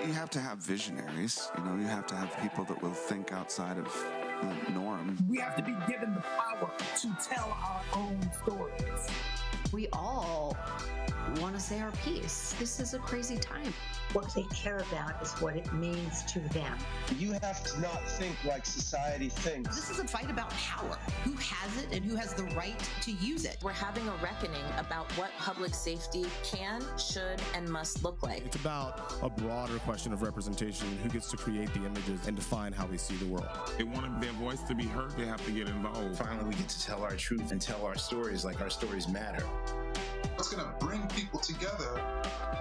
You have to have visionaries. You have to have people that will think outside of the norm. We have to be given the power to tell our own stories. We all want to say our piece. This is a crazy time. What they care about is what it means to them. You have to not think like society thinks. This is a fight about power. Who has it and who has the right to use it? We're having a reckoning about what public safety can, should, and must look like. It's about a broader question of representation, who gets to create the images and define how we see the world. They want their voice to be heard, they have to get involved. Finally, we get to tell our truth and tell our stories like our stories matter. What's going to bring people together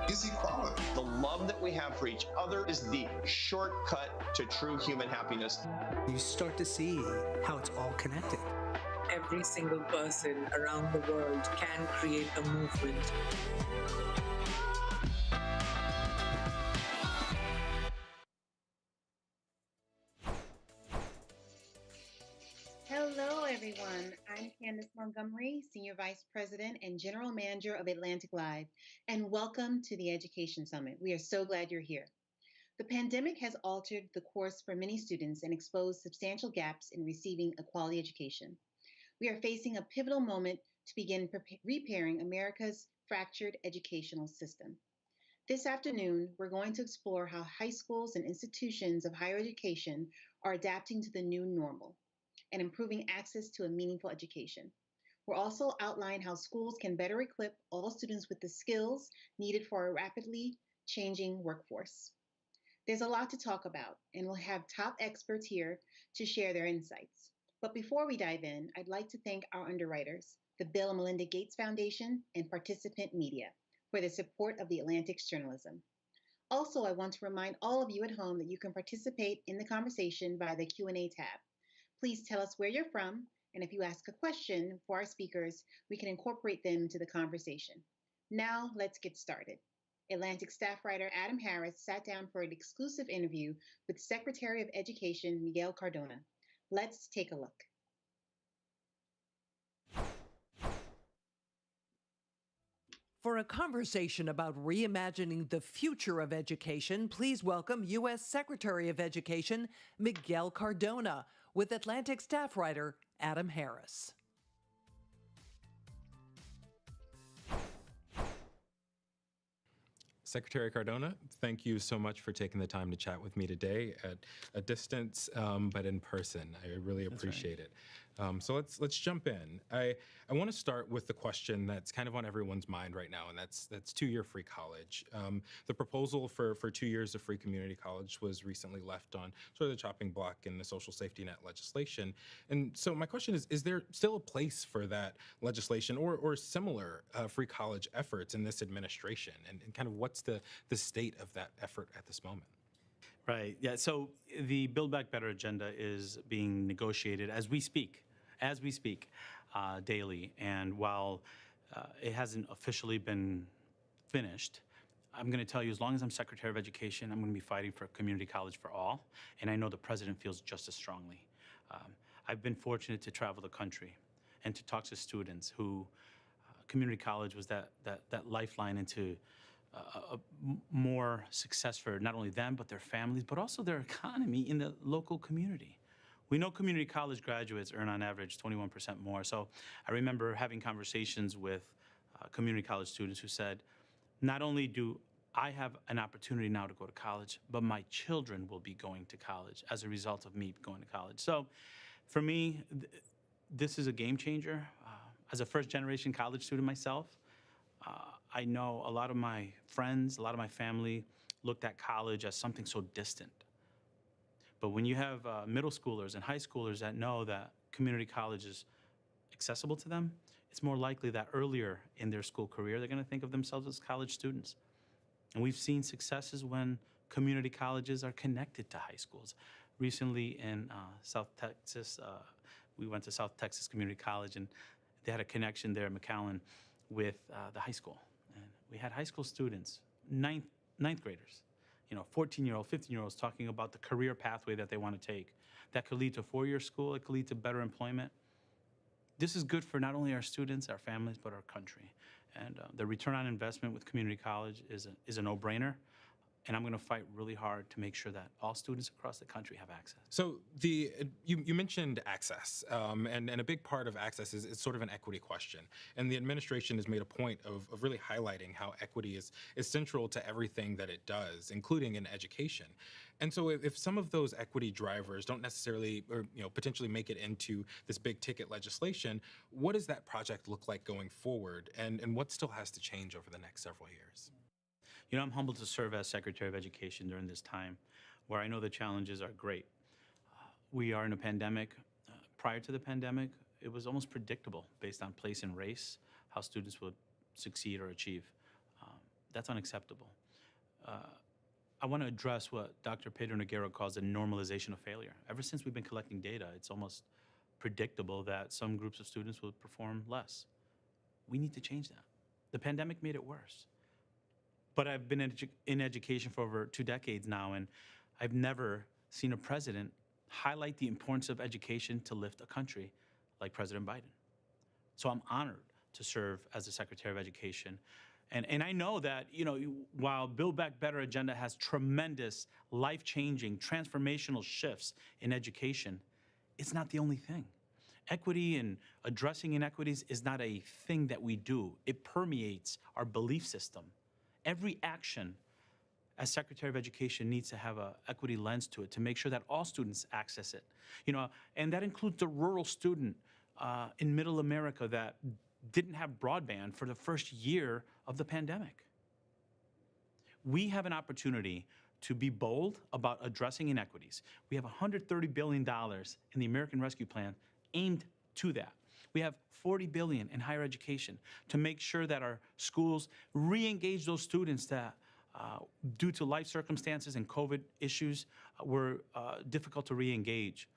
is equality. The love that we have for each other is the shortcut to true human happiness. You start to see how it's all connected. Every single person around the world can create a movement. Hello, everyone. I'm Candace Montgomery, Senior Vice President and General Manager of Atlantic Live, and welcome to the Education Summit. We are so glad you're here. The pandemic has altered the course for many students and exposed substantial gaps in receiving a quality education. We are facing a pivotal moment to begin repairing America's fractured educational system. This afternoon, we're going to explore how high schools and institutions of higher education are adapting to the new normal and improving access to a meaningful education. We'll also outline how schools can better equip all students with the skills needed for a rapidly changing workforce. There's a lot to talk about, and we'll have top experts here to share their insights. But before we dive in, I'd like to thank our underwriters, the Bill and Melinda Gates Foundation and Participant Media, for the support of the Atlantic's journalism. Also, I want to remind all of you at home that you can participate in the conversation via the Q&A tab. Please tell us where you're from, and if you ask a question for our speakers, we can incorporate them into the conversation. Now, let's get started. Atlantic staff writer Adam Harris sat down for an exclusive interview with Secretary of Education Miguel Cardona. Let's take a look. For a conversation about reimagining the future of education, please welcome U.S. Secretary of Education Miguel Cardona with Atlantic staff writer Adam Harris. Secretary Cardona, thank you so much for taking the time to chat with me today at a distance, but in person. I really appreciate it. So let's jump in. I want to start with the question that's kind of on everyone's mind right now, and that's two-year free college. The proposal for 2 years of free community college was recently left on sort of the chopping block in the social safety net legislation. And so my question is there still a place for that legislation or similar free college efforts in this administration? And kind of what's the state of that effort at this moment? Right. Yeah. So the Build Back Better agenda is being negotiated as we speak daily. And while it hasn't officially been finished, I'm going to tell you, as long as I'm Secretary of Education, I'm going to be fighting for community college for all. And I know the President feels just as strongly. I've been fortunate to travel the country and to talk to students who community college was that lifeline into more success for not only them, but their families, but also their economy in the local community. We know community college graduates earn on average 21% more. So I remember having conversations with community college students who said, not only do I have an opportunity now to go to college, but my children will be going to college as a result of me going to college. So for me, this is a game changer. As a first-generation college student myself, I know a lot of my friends, a lot of my family looked at college as something so distant. But when you have middle schoolers and high schoolers that know that community college is accessible to them, it's more likely that earlier in their school career, they're going to think of themselves as college students. And we've seen successes when community colleges are connected to high schools. Recently in South Texas, we went to South Texas Community College, and they had a connection there in McAllen with the high school. And we had high school students, ninth graders, 14-year-olds, 15-year-olds talking about the career pathway that they want to take. That could lead to 4-year school, it could lead to better employment. This is good for not only our students, our families, but our country. And the return on investment with community college is a no-brainer. And I'm going to fight really hard to make sure that all students across the country have access. So you mentioned access, and a big part of access is sort of an equity question. And the administration has made a point of really highlighting how equity is central to everything that it does, including in education. And so if some of those equity drivers don't necessarily, or potentially make it into this big ticket legislation, what does that project look like going forward? And what still has to change over the next several years? I'm humbled to serve as Secretary of Education during this time where I know the challenges are great. We are in a pandemic. Prior to the pandemic, it was almost predictable based on place and race, how students would succeed or achieve. That's unacceptable. I want to address what Dr. Pedro Noguera calls the normalization of failure. Ever since we've been collecting data, it's almost predictable that some groups of students will perform less. We need to change that. The pandemic made it worse. But I've been in education for over 2 decades now, and I've never seen a president highlight the importance of education to lift a country like President Biden. So I'm honored to serve as the Secretary of Education. And I know that, while Build Back Better agenda has tremendous, life-changing, transformational shifts in education, it's not the only thing. Equity and addressing inequities is not a thing that we do. It permeates our belief system. Every action as Secretary of Education needs to have an equity lens to it to make sure that all students access it. And that includes the rural student in middle America that didn't have broadband for the first year of the pandemic. We have an opportunity to be bold about addressing inequities. We have $130 billion in the American Rescue Plan aimed to that. We have $40 billion in higher education to make sure that our schools re-engage those students that, due to life circumstances and COVID issues, were difficult to re-engage.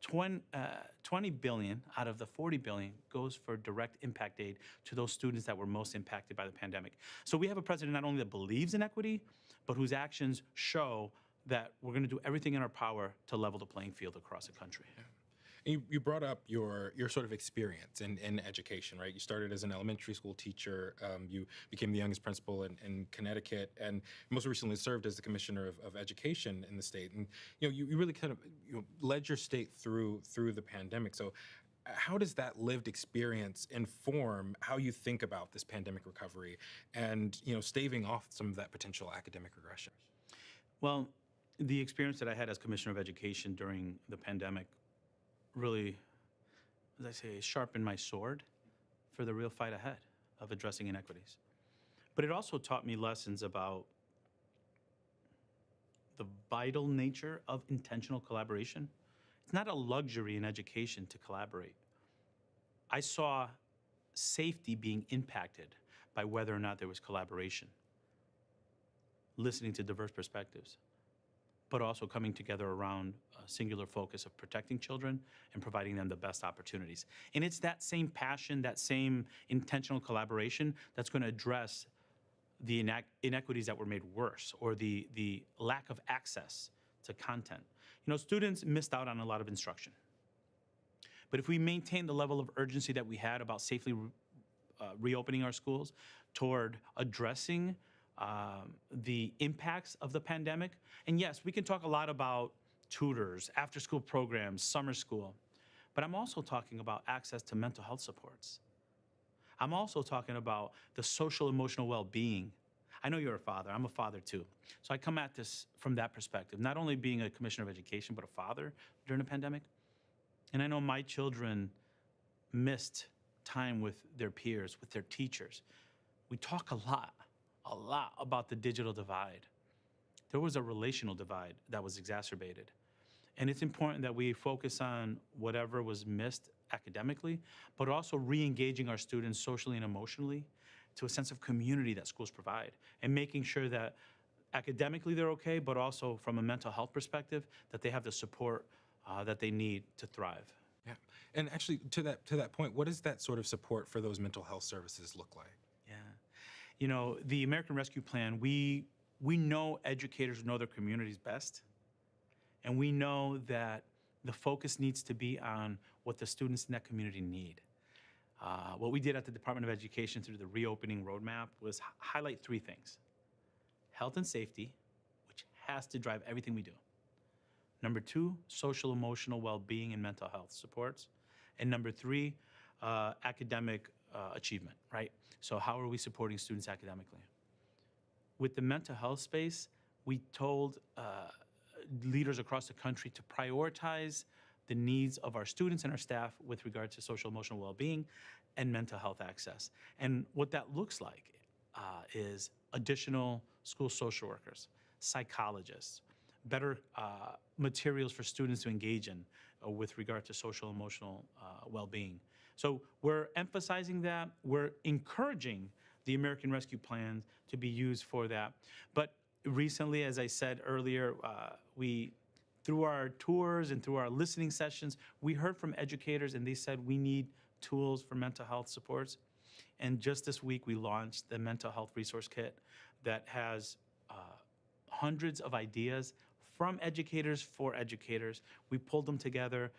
20 billion out of the 40 billion goes for direct impact aid to those students that were most impacted by the pandemic. So we have a president not only that believes in equity, but whose actions show that we're going to do everything in our power to level the playing field across the country. Yeah. You brought up your sort of experience in education, right? You started as an elementary school teacher. You became the youngest principal in Connecticut, and most recently served as the commissioner of education in the state. And you really kind of led your state through the pandemic. So how does that lived experience inform how you think about this pandemic recovery and staving off some of that potential academic regression? Well, the experience that I had as commissioner of education during the pandemic really, as I say, sharpened my sword for the real fight ahead of addressing inequities. But it also taught me lessons about the vital nature of intentional collaboration. It's not a luxury in education to collaborate. I saw safety being impacted by whether or not there was collaboration, listening to diverse perspectives, but also coming together around a singular focus of protecting children and providing them the best opportunities. And it's that same passion, that same intentional collaboration that's going to address the inequities that were made worse, or the lack of access to content. Students missed out on a lot of instruction. But if we maintain the level of urgency that we had about safely reopening our schools toward addressing the impacts of the pandemic. And yes, we can talk a lot about tutors, after-school programs, summer school, but I'm also talking about access to mental health supports. I'm also talking about the social emotional well-being. I know you're a father. I'm a father too. So I come at this from that perspective, not only being a commissioner of education, but a father during the pandemic. And I know my children missed time with their peers, with their teachers. We talk a lot about the digital divide. There was a relational divide that was exacerbated. And it's important that we focus on whatever was missed academically, but also re-engaging our students socially and emotionally to a sense of community that schools provide, and making sure that academically they're okay, but also from a mental health perspective, that they have the support that they need to thrive. Yeah, and actually to that point, what does that sort of support for those mental health services look like? Yeah, the American Rescue Plan, we know educators know their communities best, and we know that the focus needs to be on what the students in that community need. What we did at the Department of Education through the reopening roadmap was highlight 3 things: health and safety, has to drive everything we do. Number two, social emotional well-being and mental health supports. And number three, academic achievement, right? So how are we supporting students academically? With the mental health space, we told leaders across the country to prioritize the needs of our students and our staff with regard to social emotional well-being and mental health access. And what that looks like is additional school social workers, psychologists, better materials for students to engage in with regard to social emotional well-being. So we're emphasizing that. We're encouraging the American Rescue Plan to be used for that. But recently, as I said earlier, through our tours and through our listening sessions, we heard from educators and they said we need tools for mental health supports. And just this week, we launched the Mental Health Resource Kit that has hundreds of ideas from educators for educators. We pulled them together,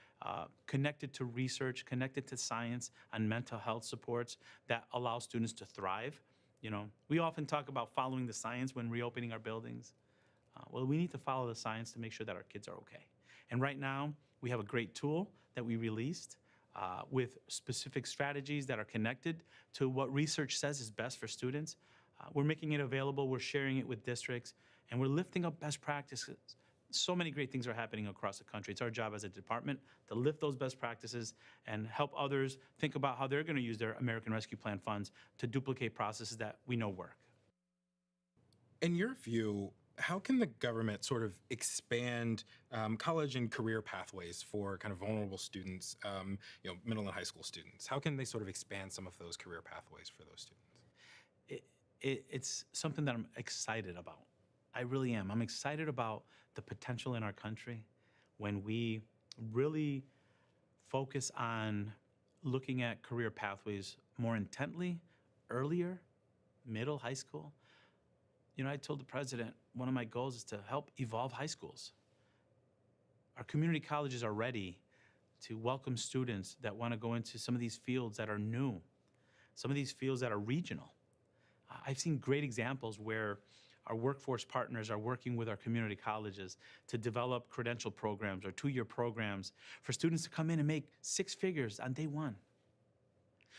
connected to research, connected to science on mental health supports that allow students to thrive. You know, we often talk about following the science when reopening our buildings. Well, we need to follow the science to make sure that our kids are okay. And right now, we have a great tool that we released with specific strategies that are connected to what research says is best for students. We're making it available, we're sharing it with districts, and we're lifting up best practices. So many great things are happening across the country. It's our job as a department to lift those best practices and help others think about how they're going to use their American Rescue Plan funds to duplicate processes that we know work. In your view, how can the government sort of expand college and career pathways for kind of vulnerable students, middle and high school students? How can they sort of expand some of those career pathways for those students? It's something that I'm excited about. I really am. I'm excited about the potential in our country when we really focus on looking at career pathways more intently, earlier, middle, high school. You know, I told the president, one of my goals is to help evolve high schools. Our community colleges are ready to welcome students that want to go into some of these fields that are new, some of these fields that are regional. I've seen great examples where our workforce partners are working with our community colleges to develop credential programs or two-year programs for students to come in and make six figures on day one.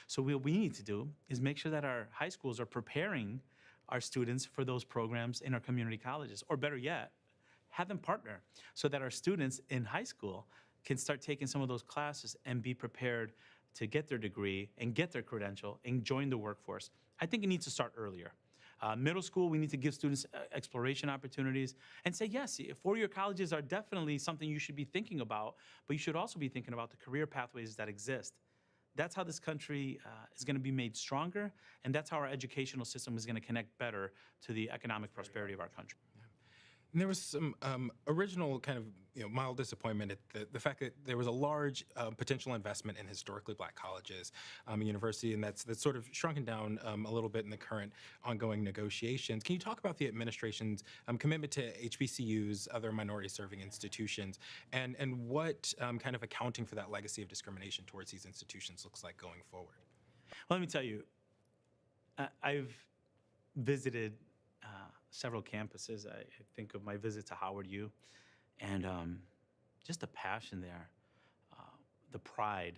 So what we need to do is make sure that our high schools are preparing our students for those programs in our community colleges, or better yet, have them partner so that our students in high school can start taking some of those classes and be prepared to get their degree and get their credential and join the workforce. I think it needs to start earlier. Middle school, we need to give students exploration opportunities and say, yes, four-year colleges are definitely something you should be thinking about, but you should also be thinking about the career pathways that exist. That's how this country is going to be made stronger, and that's how our educational system is going to connect better to the economic prosperity of our country. And there was some original kind of mild disappointment at the fact that there was a large potential investment in historically black colleges and university, and that's sort of shrunken down a little bit in the current ongoing negotiations. Can you talk about the administration's commitment to HBCUs, other minority-serving institutions, and what kind of accounting for that legacy of discrimination towards these institutions looks like going forward? Well, let me tell you, I've visited several campuses. I think of my visit to Howard U, and just the passion there, the pride.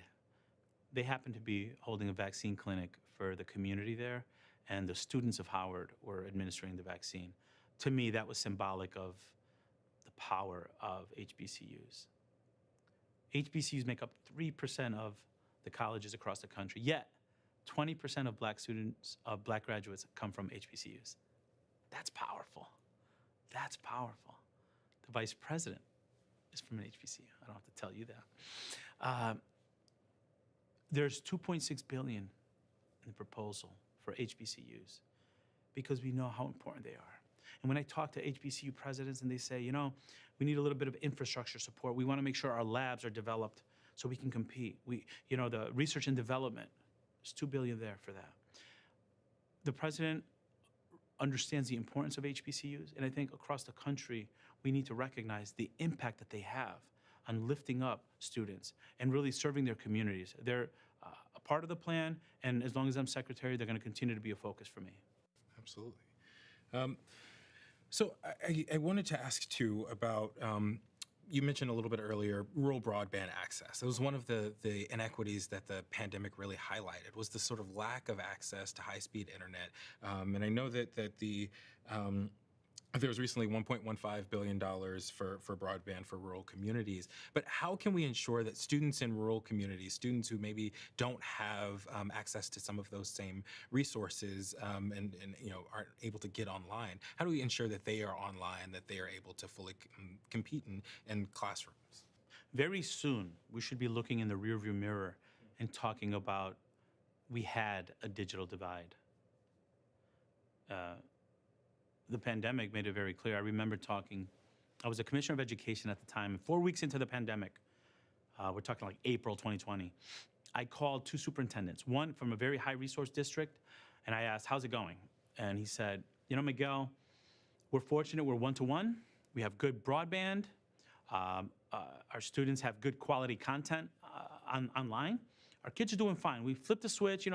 They happen to be holding a vaccine clinic for the community there, and the students of Howard were administering the vaccine. To me, that was symbolic of the power of HBCUs. HBCUs make up 3% of the colleges across the country, yet 20% of black students, black graduates come from HBCUs. That's powerful. That's powerful. The vice president is from an HBCU. I don't have to tell you that. There's $2.6 billion in the proposal for HBCUs because we know how important they are. And when I talk to HBCU presidents and they say, we need a little bit of infrastructure support. We want to make sure our labs are developed so we can compete. The research and development, there's $2 billion there for that. The president understands the importance of HBCUs, and I think across the country, we need to recognize the impact that they have on lifting up students and really serving their communities. They're a part of the plan, and as long as I'm secretary, they're going to continue to be a focus for me. Absolutely. So I wanted to ask too about, you mentioned a little bit earlier, rural broadband access. It was one of the inequities that the pandemic really highlighted, was the sort of lack of access to high-speed internet. And I know that there was recently $1.15 billion for broadband for rural communities. But how can we ensure that students in rural communities, students who maybe don't have access to some of those same resources and aren't able to get online, how do we ensure that they are online, that they are able to fully compete in classrooms? Very soon, we should be looking in the rearview mirror and talking about we had a digital divide. The pandemic made it very clear. I remember I was a commissioner of education at the time, and 4 weeks into the pandemic, we're talking like April 2020, I called two superintendents, one from a very high resource district, and I asked, how's it going? And he said, Miguel, we're fortunate, we're one-to-one, we have good broadband, our students have good quality content online, our kids are doing fine. We flipped the switch,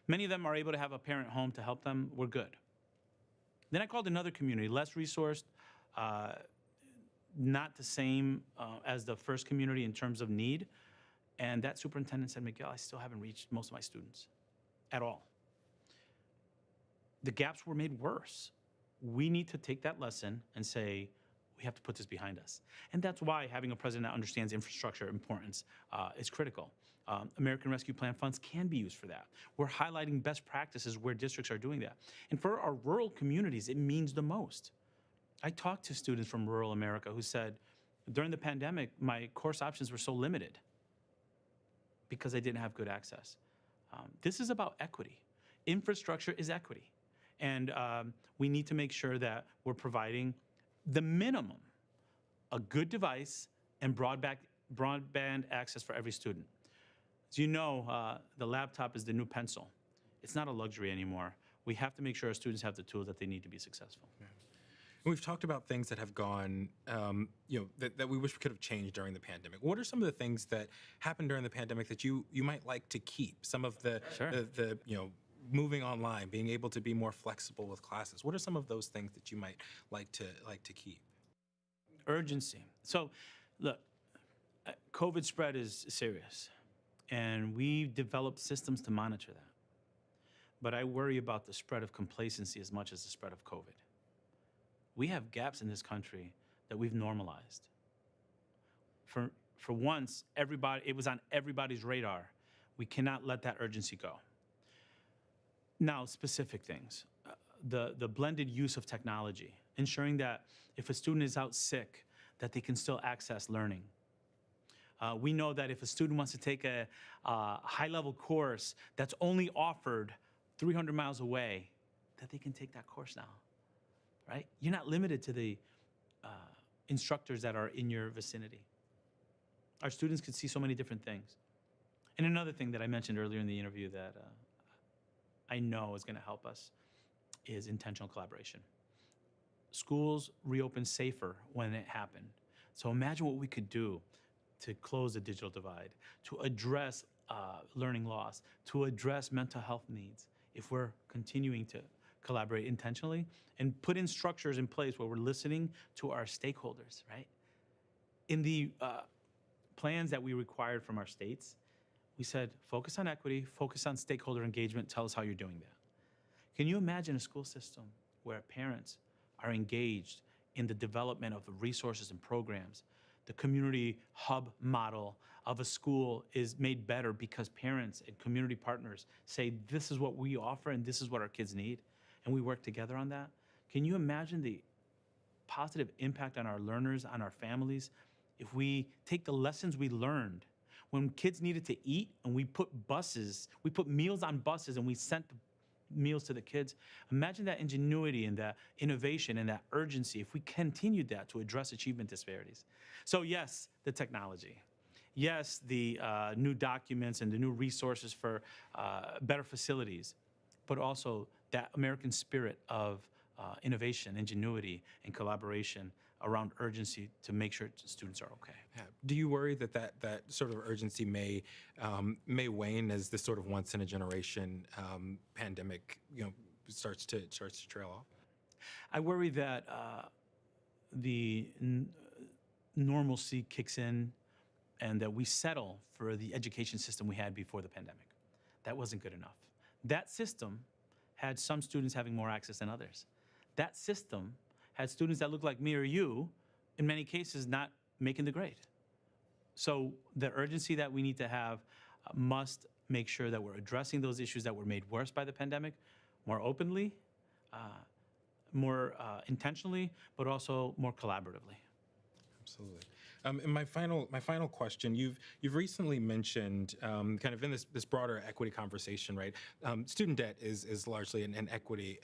many of them are able to have a parent home to help them, we're good. Then I called another community, less resourced, not the same as the first community in terms of need. And that superintendent said, Miguel, I still haven't reached most of my students at all. The gaps were made worse. We need to take that lesson and say, we have to put this behind us. And that's why having a president that understands infrastructure importance is critical. American Rescue Plan funds can be used for that. We're highlighting best practices where districts are doing that. And for our rural communities, it means the most. I talked to students from rural America who said, during the pandemic, my course options were so limited because I didn't have good access. This is about equity. Infrastructure is equity. And we need to make sure that we're providing the minimum, a good device and broadband access for every student. As you know, the laptop is the new pencil. It's not a luxury anymore. We have to make sure our students have the tools that they need to be successful. Yeah. And we've talked about things that have gone, that we wish we could have changed during the pandemic. What are some of the things that happened during the pandemic that you might like to keep? Some of the moving online, being able to be more flexible with classes. What are some of those things that you might like to keep? Urgency. So, look, COVID spread is serious. And we've developed systems to monitor that. But I worry about the spread of complacency as much as the spread of COVID. We have gaps in this country that we've normalized. For once, it was on everybody's radar. We cannot let that urgency go. Now, specific things. The blended use of technology, ensuring that if a student is out sick, that they can still access learning. We know that if a student wants to take a high-level course that's only offered 300 miles away, that they can take that course now, right? You're not limited to the instructors that are in your vicinity. Our students can see so many different things. And another thing that I mentioned earlier in the interview that I know is going to help us is intentional collaboration. Schools reopened safer when it happened. So imagine what we could do to close the digital divide, to address learning loss, to address mental health needs, if we're continuing to collaborate intentionally and put in structures in place where we're listening to our stakeholders, right? In the plans that we required from our states, we said, focus on equity, focus on stakeholder engagement, tell us how you're doing that. Can you imagine a school system where parents are engaged in the development of the resources and programs? The community hub model of a school is made better because parents and community partners say, this is what we offer and this is what our kids need, and we work together on that. Can you imagine the positive impact on our learners, on our families, if we take the lessons we learned when kids needed to eat and we put meals on buses and we sent meals to the kids? Imagine that ingenuity and that innovation and that urgency if we continued that to address achievement disparities. So yes, the technology. Yes, the new documents and the new resources for better facilities, but also that American spirit of innovation, ingenuity, and collaboration around urgency to make sure students are okay. Yeah. Do you worry that sort of urgency may wane as this sort of once in a generation pandemic starts to trail off? I worry that the normalcy kicks in and that we settle for the education system we had before the pandemic. That wasn't good enough. That system had some students having more access than others. That system had students that looked like me or you, in many cases, not making the grade. So the urgency that we need to have must make sure that we're addressing those issues that were made worse by the pandemic more openly, more intentionally, but also more collaboratively. Absolutely. And my final question: you've recently mentioned, kind of in this broader equity conversation, right? Student debt is largely an equity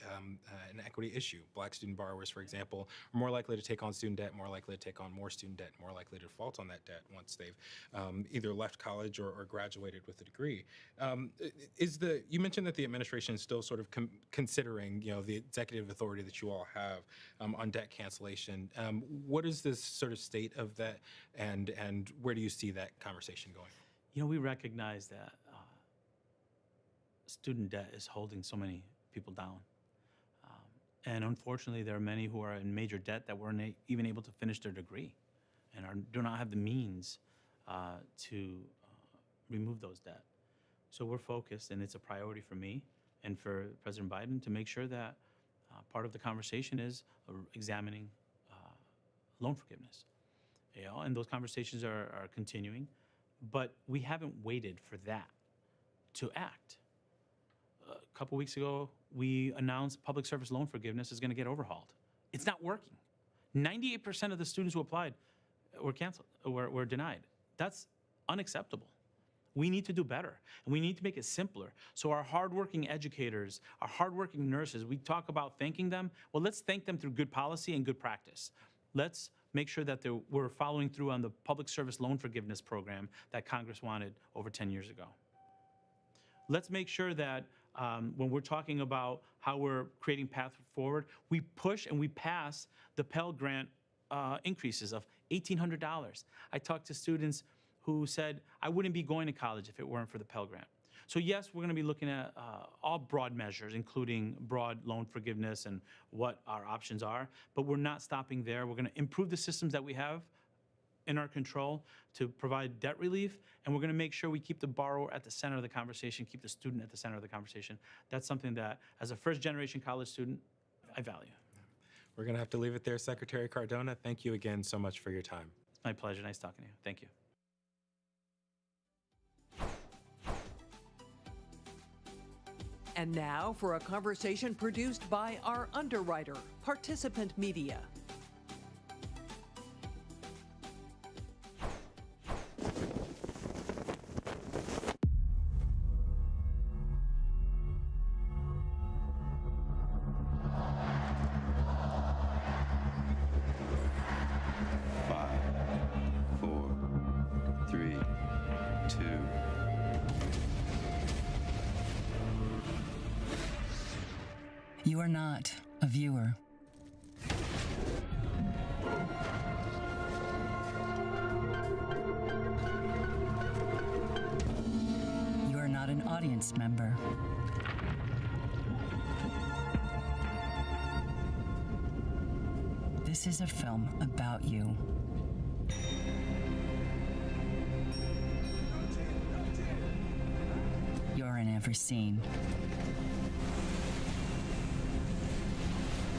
issue. Black student borrowers, for example, are more likely to take on student debt, more likely to take on more student debt, more likely to default on that debt once they've either left college or graduated with a degree. You mentioned that the administration is still sort of considering, the executive authority that you all have on debt cancellation. What is this sort of state of that, and where do you see that conversation going? We recognize that student debt is holding so many people down. And unfortunately, there are many who are in major debt that weren't even able to finish their degree and do not have the means to remove those debt. So we're focused, and it's a priority for me and for President Biden to make sure that part of the conversation is examining loan forgiveness. And those conversations are continuing, but we haven't waited for that to act. A couple weeks ago, we announced public service loan forgiveness is going to get overhauled. It's not working. 98% of the students who applied were canceled, were denied. That's unacceptable. We need to do better, and we need to make it simpler. So our hardworking educators, our hardworking nurses, we talk about thanking them. Well, let's thank them through good policy and good practice. Let's make sure that we're following through on the public service loan forgiveness program that Congress wanted over 10 years ago. Let's make sure that when we're talking about how we're creating path forward, we push and we pass the Pell Grant increases of $1,800. I talked to students who said, I wouldn't be going to college if it weren't for the Pell Grant. So yes, we're going to be looking at all broad measures, including broad loan forgiveness and what our options are, but we're not stopping there. We're going to improve the systems that we have in our control to provide debt relief, and we're going to make sure we keep the borrower at the center of the conversation, keep the student at the center of the conversation. That's something that, as a first-generation college student, I value. We're going to have to leave it there, Secretary Cardona. Thank you again so much for your time. It's my pleasure. Nice talking to you. Thank you. And now for a conversation produced by our underwriter, Participant Media. You are not a viewer. You are not an audience member. This is a film about you. You're in every scene.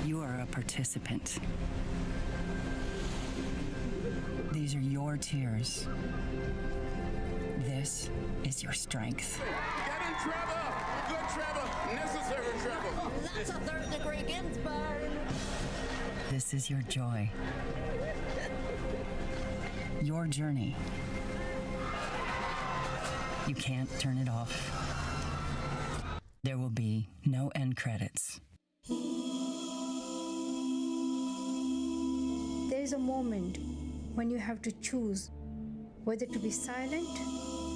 You are a participant. These are your tears. This is your strength. Get in trouble! Good trouble! Necessary trouble! That's a third-degree Ginsburg! This is your joy. Your journey. You can't turn it off. There will be no end credits. There is a moment when you have to choose whether to be silent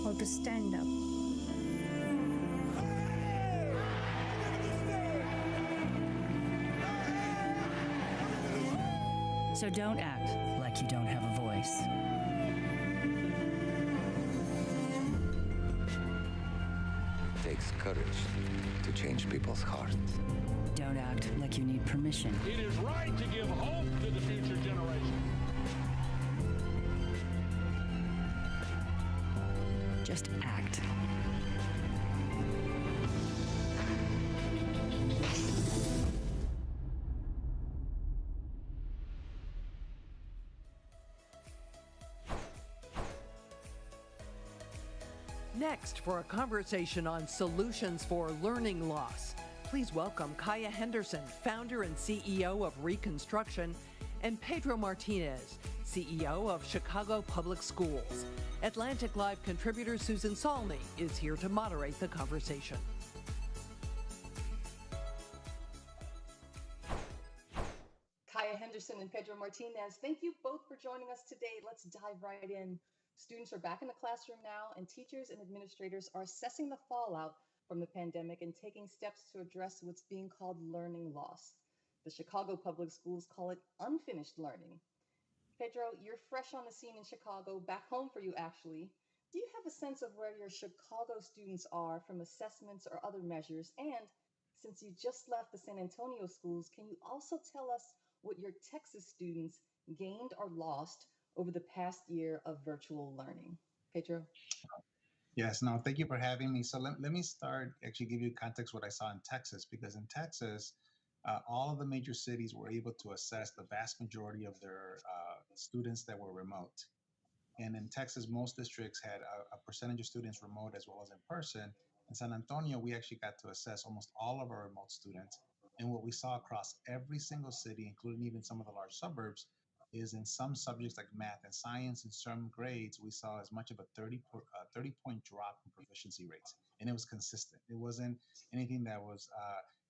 or to stand up. So don't act like you don't have a voice. takes courage to change people's hearts. Don't act like you need permission. It is right to give hope to the future generation. Just act. Next, for a conversation on solutions for learning loss, please welcome Kaya Henderson, founder and CEO of Reconstruction, and Pedro Martinez, CEO of Chicago Public Schools. Atlantic Live contributor Susan Salney is here to moderate the conversation. Kaya Henderson and Pedro Martinez, thank you both for joining us today. Let's dive right in. Students are back in the classroom now, and teachers and administrators are assessing the fallout from the pandemic and taking steps to address what's being called learning loss. The Chicago Public Schools call it unfinished learning. Pedro, you're fresh on the scene in Chicago, back home for you actually. Do you have a sense of where your Chicago students are from assessments or other measures? And since you just left the San Antonio schools, can you also tell us what your Texas students gained or lost over the past year of virtual learning? Pedro? Yes, no, thank you for having me. So let me start, actually give you context what I saw in Texas, because in Texas, all of the major cities were able to assess the vast majority of their students that were remote. And in Texas, most districts had a percentage of students remote as well as in person. In San Antonio, we actually got to assess almost all of our remote students. And what we saw across every single city, including even some of the large suburbs, is in some subjects like math and science, in some grades, we saw as much of a 30-point drop in proficiency rates. And it was consistent. It wasn't anything that was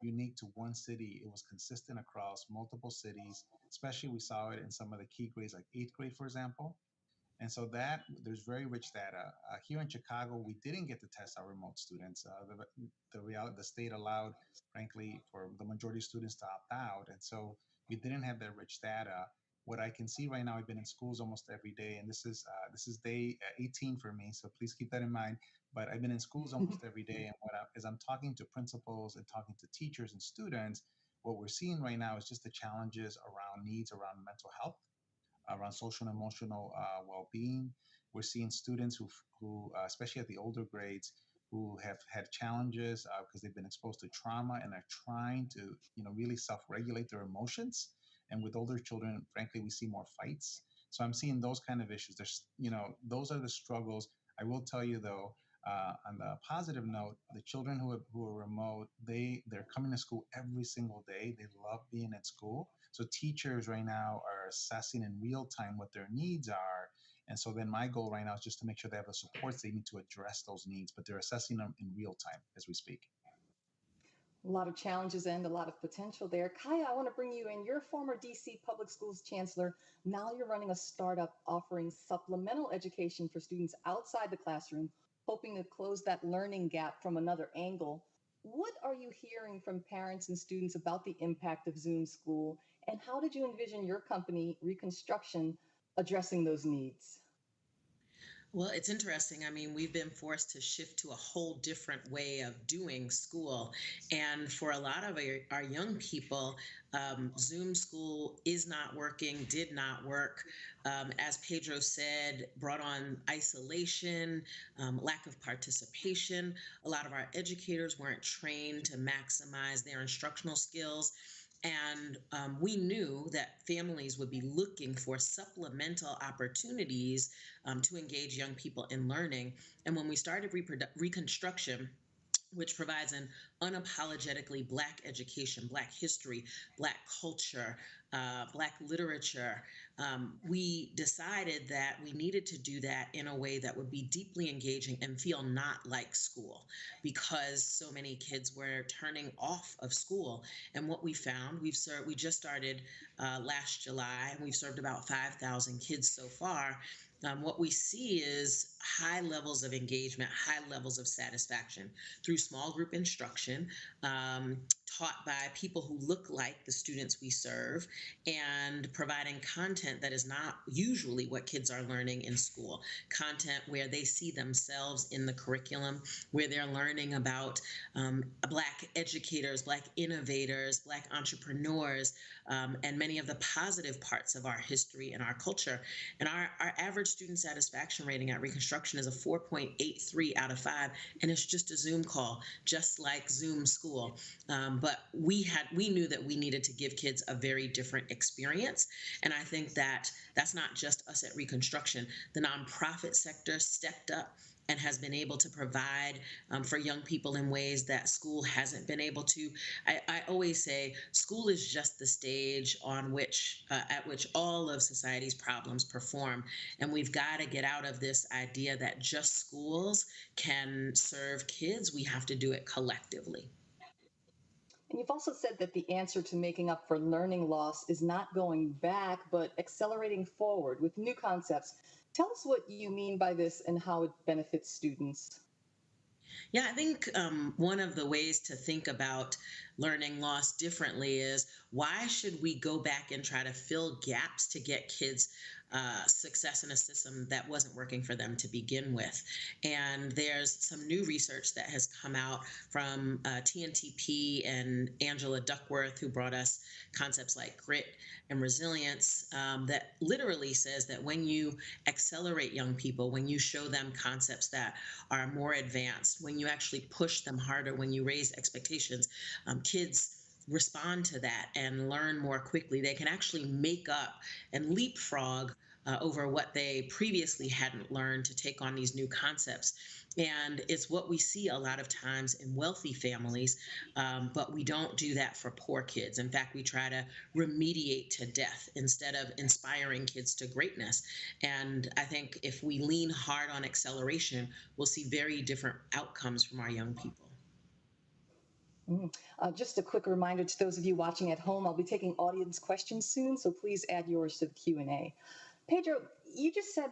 unique to one city. It was consistent across multiple cities, especially we saw it in some of the key grades like 8th grade, for example. And so that there's very rich data. Here in Chicago, we didn't get to test our remote students. The state allowed, frankly, for the majority of students to opt out. And so we didn't have that rich data. What I can see right now, I've been in schools almost every day, and this is day 18 for me, so please keep that in mind. But I've been in schools almost every day, and as I'm talking to principals and talking to teachers and students, what we're seeing right now is just the challenges around needs around mental health, around social and emotional well-being. We're seeing students who especially at the older grades, who have had challenges because they've been exposed to trauma and are trying to, really self-regulate their emotions. And with older children, frankly, we see more fights. So I'm seeing those kind of issues. There's, those are the struggles. I will tell you though, on the positive note, the children who are remote, they're coming to school every single day. They love being at school. So teachers right now are assessing in real time what their needs are. And so then my goal right now is just to make sure they have the supports they need to address those needs, but they're assessing them in real time as we speak. A lot of challenges and a lot of potential there. Kaya, I want to bring you in. You're a former DC Public Schools Chancellor. Now you're running a startup offering supplemental education for students outside the classroom, hoping to close that learning gap from another angle. What are you hearing from parents and students about the impact of Zoom school, and how did you envision your company, Reconstruction, addressing those needs? Well, it's interesting. I mean, we've been forced to shift to a whole different way of doing school. And for a lot of our young people, Zoom school is not working, did not work. As Pedro said, brought on isolation, lack of participation. A lot of our educators weren't trained to maximize their instructional skills. And we knew that families would be looking for supplemental opportunities to engage young people in learning. And when we started Reconstruction, which provides an unapologetically Black education, Black history, Black culture, Black literature, we decided that we needed to do that in a way that would be deeply engaging and feel not like school, because so many kids were turning off of school. And what we found, we just started last July, and we've served about 5,000 kids so far. What we see is high levels of engagement, high levels of satisfaction through small group instruction, taught by people who look like the students we serve, and providing content that is not usually what kids are learning in school. Content where they see themselves in the curriculum, where they're learning about Black educators, Black innovators, Black entrepreneurs, and many of the positive parts of our history and our culture. And our average student satisfaction rating at Reconstruction is a 4.83 out of 5, and it's just a Zoom call, just like Zoom school. But we knew that we needed to give kids a very different experience. And I think that that's not just us at Reconstruction. The nonprofit sector stepped up and has been able to provide for young people in ways that school hasn't been able to. I always say school is just the stage on which at which all of society's problems perform, and we've got to get out of this idea that just schools can serve kids. We have to do it collectively. And you've also said that the answer to making up for learning loss is not going back, but accelerating forward with new concepts. Tell us what you mean by this and how it benefits students. Yeah, I think one of the ways to think about learning loss differently is, why should we go back and try to fill gaps to get kids success in a system that wasn't working for them to begin with? And there's some new research that has come out from TNTP and Angela Duckworth, who brought us concepts like grit and resilience, that literally says that when you accelerate young people, when you show them concepts that are more advanced, when you actually push them harder, when you raise expectations, kids respond to that and learn more quickly. They can actually make up and leapfrog over what they previously hadn't learned to take on these new concepts. And it's what we see a lot of times in wealthy families, but we don't do that for poor kids. In fact, we try to remediate to death instead of inspiring kids to greatness. And I think if we lean hard on acceleration, we'll see very different outcomes from our young people. Just a quick reminder to those of you watching at home, I'll be taking audience questions soon, so please add yours to the Q&A. Pedro, you just said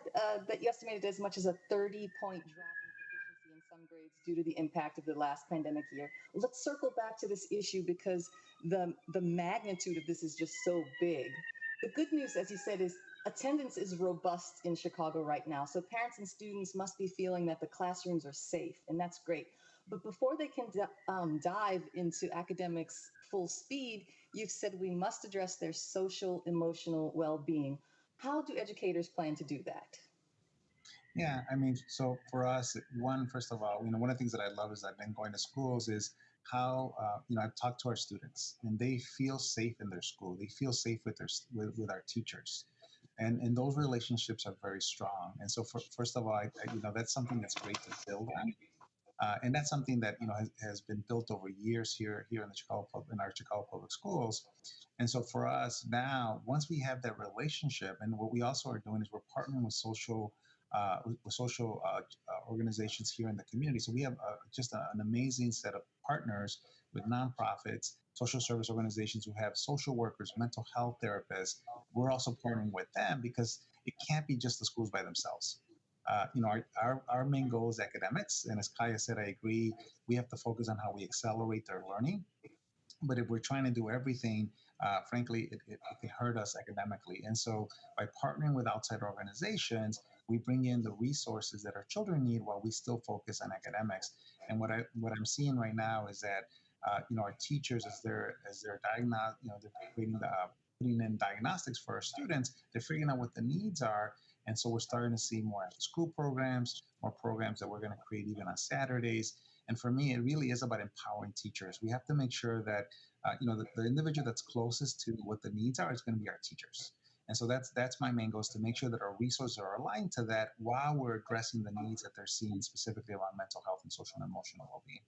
that you estimated as much as a 30-point drop in proficiency in some grades due to the impact of the last pandemic year. Let's circle back to this issue because the magnitude of this is just so big. The good news, as you said, is attendance is robust in Chicago right now, so parents and students must be feeling that the classrooms are safe, and that's great. But before they can dive into academics full speed, you've said we must address their social, emotional well-being. How do educators plan to do that? Yeah, I mean, so for us, first of all, one of the things that I love is I've been going to schools is how, I've talked to our students and they feel safe in their school. They feel safe with our teachers. And those relationships are very strong. And so first of all, that's something that's great to build on. And that's something that has been built over years here in our Chicago public schools. And so for us now, once we have that relationship, and what we also are doing is we're partnering with social organizations here in the community. So we have just an amazing set of partners with nonprofits, social service organizations who have social workers, mental health therapists. We're also partnering with them because it can't be just the schools by themselves. Our main goal is academics. And as Kaya said, I agree, we have to focus on how we accelerate their learning. But if we're trying to do everything, frankly, it can hurt us academically. And so by partnering with outside organizations, we bring in the resources that our children need while we still focus on academics. And what I'm seeing right now is that, our teachers, as they're putting in diagnostics for our students, they're figuring out what the needs are. And so we're starting to see more after-school programs, more programs that we're going to create even on Saturdays. And for me, it really is about empowering teachers. We have to make sure that, the individual that's closest to what the needs are is going to be our teachers. And so that's my main goal, is to make sure that our resources are aligned to that while we're addressing the needs that they're seeing specifically around mental health and social and emotional well-being.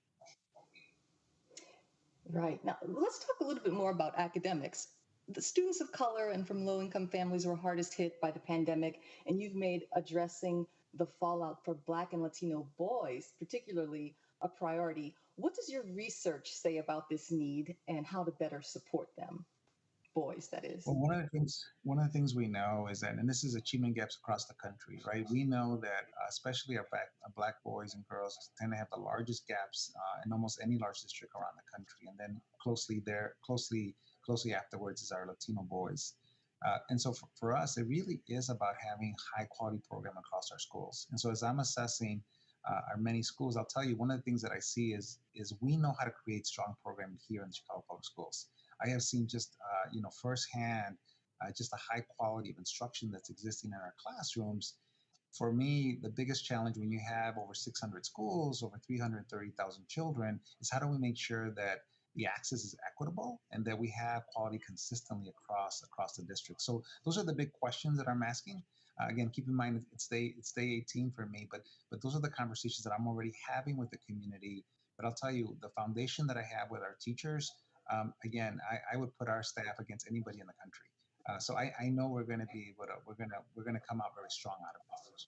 Right. Now, let's talk a little bit more about academics. The students of color and from low-income families were hardest hit by the pandemic, and you've made addressing the fallout for Black and Latino boys, particularly, a priority. What does your research say about this need and how to better support them? Boys, that is. Well, one of the things we know is that, and this is achievement gaps across the country, right? We know that especially our black boys and girls, tend to have the largest gaps in almost any large district around the country. And then closely afterwards is our Latino boys. And so for us, it really is about having high quality program across our schools. And so as I'm assessing our many schools, I'll tell you one of the things that I see is we know how to create strong programming here in the Chicago Public Schools. I have seen just firsthand just a high quality of instruction that's existing in our classrooms. For me, the biggest challenge when you have over 600 schools, over 330,000 children, is how do we make sure that the access is equitable and that we have quality consistently across the district. So those are the big questions that I'm asking. Again, keep in mind it's day 18 for me, but those are the conversations that I'm already having with the community. But I'll tell you, the foundation that I have with our teachers, again, I would put our staff against anybody in the country. So I know we're going to be able to, we're going to come out very strong out of this.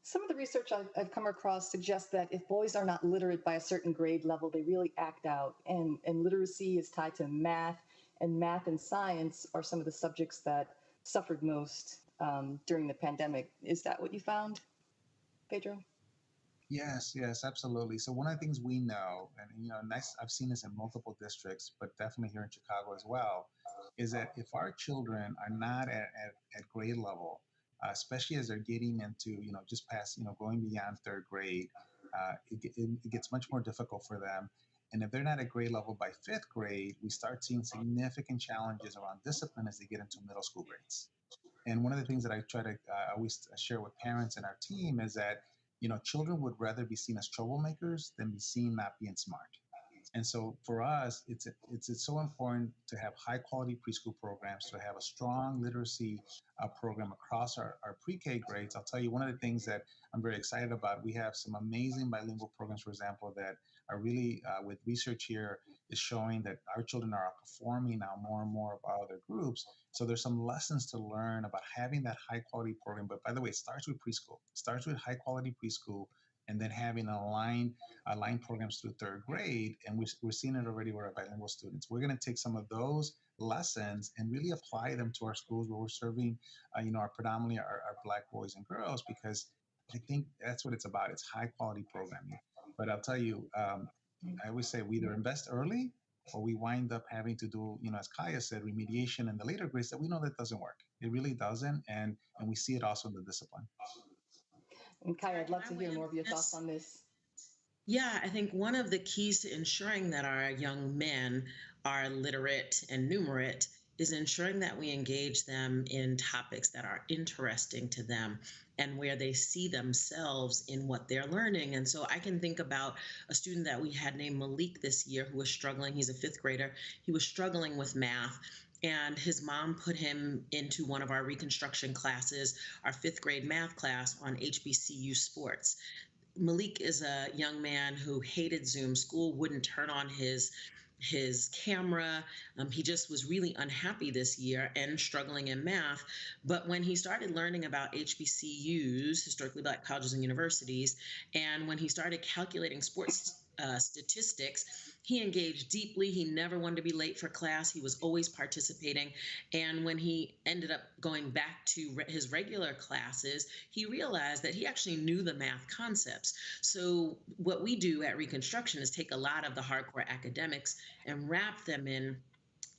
Some of the research I've come across suggests that if boys are not literate by a certain grade level, they really act out. And literacy is tied to math, and math and science are some of the subjects that suffered most during the pandemic. Is that what you found, Pedro? Yes, absolutely. So one of the things we know, and I've seen this in multiple districts, but definitely here in Chicago as well, is that if our children are not at grade level, especially as they're getting into, just past, going beyond third grade, it gets much more difficult for them. And if they're not at grade level by fifth grade, we start seeing significant challenges around discipline as they get into middle school grades. And one of the things that I try to always share with parents and our team is that, children would rather be seen as troublemakers than be seen not being smart. And so for us, it's so important to have high quality preschool programs, to have a strong literacy program across our pre-K grades. I'll tell you one of the things that I'm very excited about. We have some amazing bilingual programs, for example, that are really with research here is showing that our children are outperforming now more and more of our other groups. So there's some lessons to learn about having that high quality program. But by the way, it starts with preschool. It starts with high quality preschool, and then having aligned programs through third grade. And we're seeing it already with our bilingual students. We're going to take some of those lessons and really apply them to our schools where we're serving, predominantly our Black boys and girls, because I think that's what it's about. It's high quality programming. But I'll tell you, I always say we either invest early or we wind up having to do, as Kaya said, remediation in the later grades that we know that doesn't work. It really doesn't. And we see it also in the discipline. And Kaya, I'd love to hear more of your thoughts on this. Yeah, I think one of the keys to ensuring that our young men are literate and numerate is ensuring that we engage them in topics that are interesting to them and where they see themselves in what they're learning. And so I can think about a student that we had named Malik this year who was struggling. He's a fifth grader. He was struggling with math. And his mom put him into one of our Reconstruction classes, our fifth grade math class on HBCU sports. Malik is a young man who hated Zoom. School wouldn't turn on his camera. He just was really unhappy this year and struggling in math. But when he started learning about HBCUs, historically Black colleges and universities, and when he started calculating sports statistics, he engaged deeply. He never wanted to be late for class. He was always participating. And when he ended up going back to his regular classes, he realized that he actually knew the math concepts. So what we do at Reconstruction is take a lot of the hardcore academics and wrap them in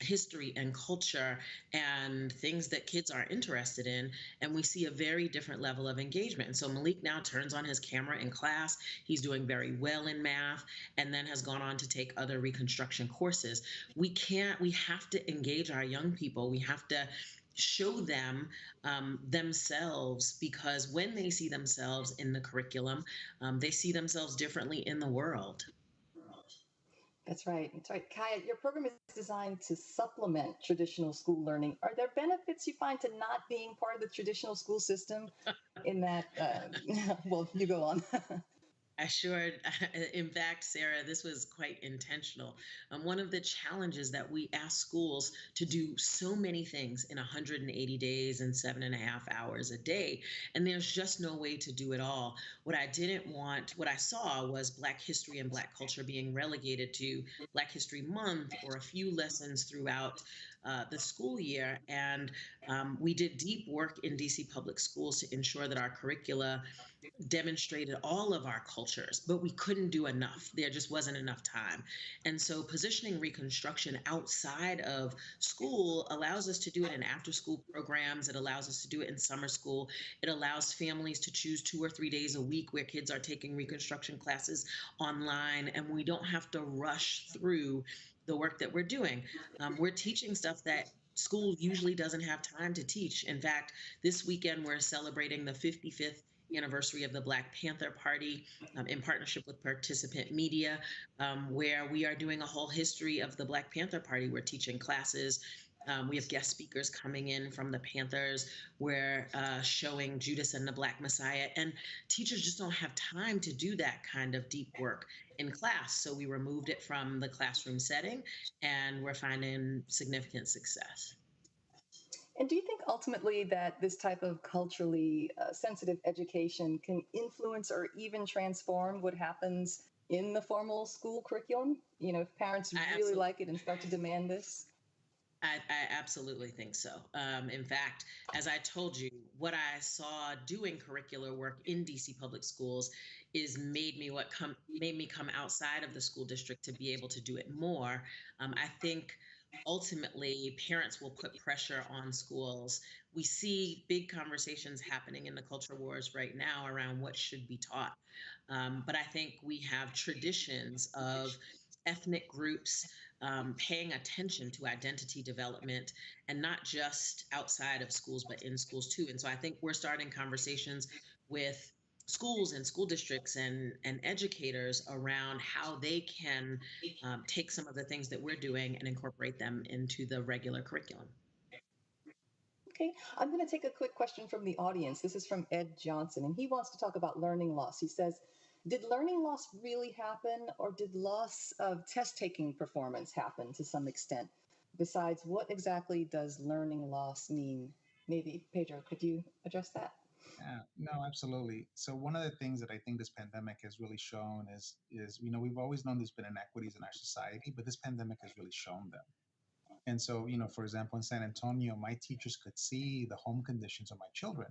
history and culture and things that kids are interested in, and we see a very different level of engagement. And so Malik now turns on his camera in class. He's doing very well in math, and then has gone on to take other Reconstruction courses. We have to engage our young people. We have to show them themselves, because when they see themselves in the curriculum, they see themselves differently in the world. That's right. Kaya, your program is designed to supplement traditional school learning. Are there benefits you find to not being part of the traditional school system in that, well, you go on. I sure, in fact, Sarah, this was quite intentional. One of the challenges that we ask schools to do so many things in 180 days and 7.5 hours a day, and there's just no way to do it all. What I saw was Black history and Black culture being relegated to Black History Month or a few lessons throughout the school year. And We did deep work in DC public schools to ensure that our curricula demonstrated all of our cultures, but we couldn't do enough. There just wasn't enough time. And so positioning Reconstruction outside of school allows us to do it in after school programs. It allows us to do it in summer school. It allows families to choose 2 or 3 days a week where kids are taking Reconstruction classes online, and we don't have to rush through the work that we're doing. We're teaching stuff that school usually doesn't have time to teach. In fact, this weekend we're celebrating the 55th anniversary of the Black Panther Party in partnership with Participant Media, where we are doing a whole history of the Black Panther Party. We're teaching classes. We have guest speakers coming in from the Panthers. We're showing Judas and the Black Messiah. And teachers just don't have time to do that kind of deep work in class. So we removed it from the classroom setting, and we're finding significant success. And do you think ultimately that this type of culturally sensitive education can influence or even transform what happens in the formal school curriculum? You know, if parents really like it and start to demand this? I absolutely think so. In fact, as I told you, what I saw doing curricular work in DC public schools is made me come outside of the school district to be able to do it more. I think ultimately parents will put pressure on schools. We see big conversations happening in the culture wars right now around what should be taught. But I think we have traditions of ethnic groups paying attention to identity development, and not just outside of schools, but in schools too. And so I think we're starting conversations with schools and school districts and educators around how they can take some of the things that we're doing and incorporate them into the regular curriculum. Okay, I'm going to take a quick question from the audience. This is from Ed Johnson, and he wants to talk about learning loss. He says, did learning loss really happen, or did loss of test-taking performance happen to some extent? Besides, what exactly does learning loss mean? Maybe, Pedro, could you address that? Yeah, no, absolutely. So one of the things that I think this pandemic has really shown is you know, we've always known there's been inequities in our society, but this pandemic has really shown them. And so, you know, for example, in San Antonio, my teachers could see the home conditions of my children.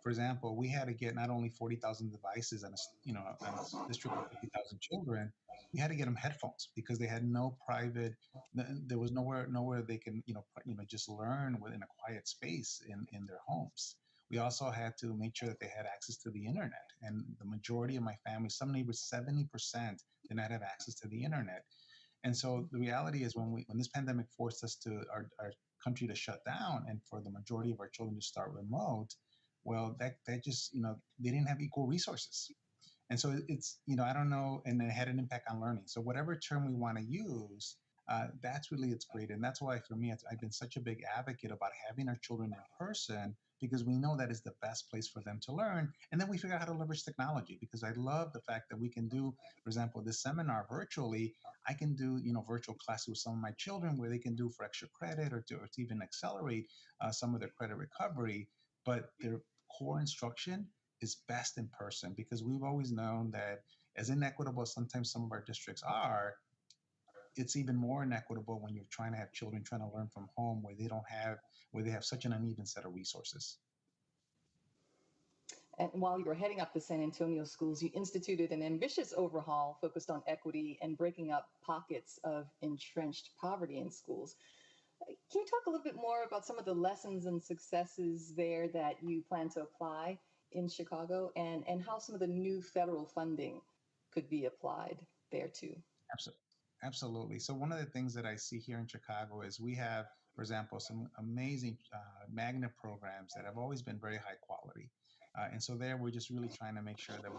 For example, we had to get not only 40,000 devices and on a district of 50,000 children, we had to get them headphones because they had no private. There was nowhere they can just learn within a quiet space in their homes. We also had to make sure that they had access to the internet, and the majority of my family, some neighbors, 70% did not have access to the internet. And so the reality is when this pandemic forced us to our country to shut down and for the majority of our children to start remote, well, that just, they didn't have equal resources. And so it's, I don't know, and it had an impact on learning. So whatever term we want to use, that's really its great. And that's why for me, I've been such a big advocate about having our children in person, because we know that is the best place for them to learn. And then we figure out how to leverage technology, because I love the fact that we can do, for example, this seminar virtually. I can do, virtual classes with some of my children where they can do for extra credit or to even accelerate some of their credit recovery. But their core instruction is best in person, because we've always known that as inequitable as sometimes some of our districts are, it's even more inequitable when you're trying to have children trying to learn from home where they have such an uneven set of resources. And while you were heading up the San Antonio schools, you instituted an ambitious overhaul focused on equity and breaking up pockets of entrenched poverty in schools. Can you talk a little bit more about some of the lessons and successes there that you plan to apply in Chicago, and how some of the new federal funding could be applied there too? Absolutely. So one of the things that I see here in Chicago is we have, for example, some amazing magnet programs that have always been very high quality. And so there, we're just really trying to make sure that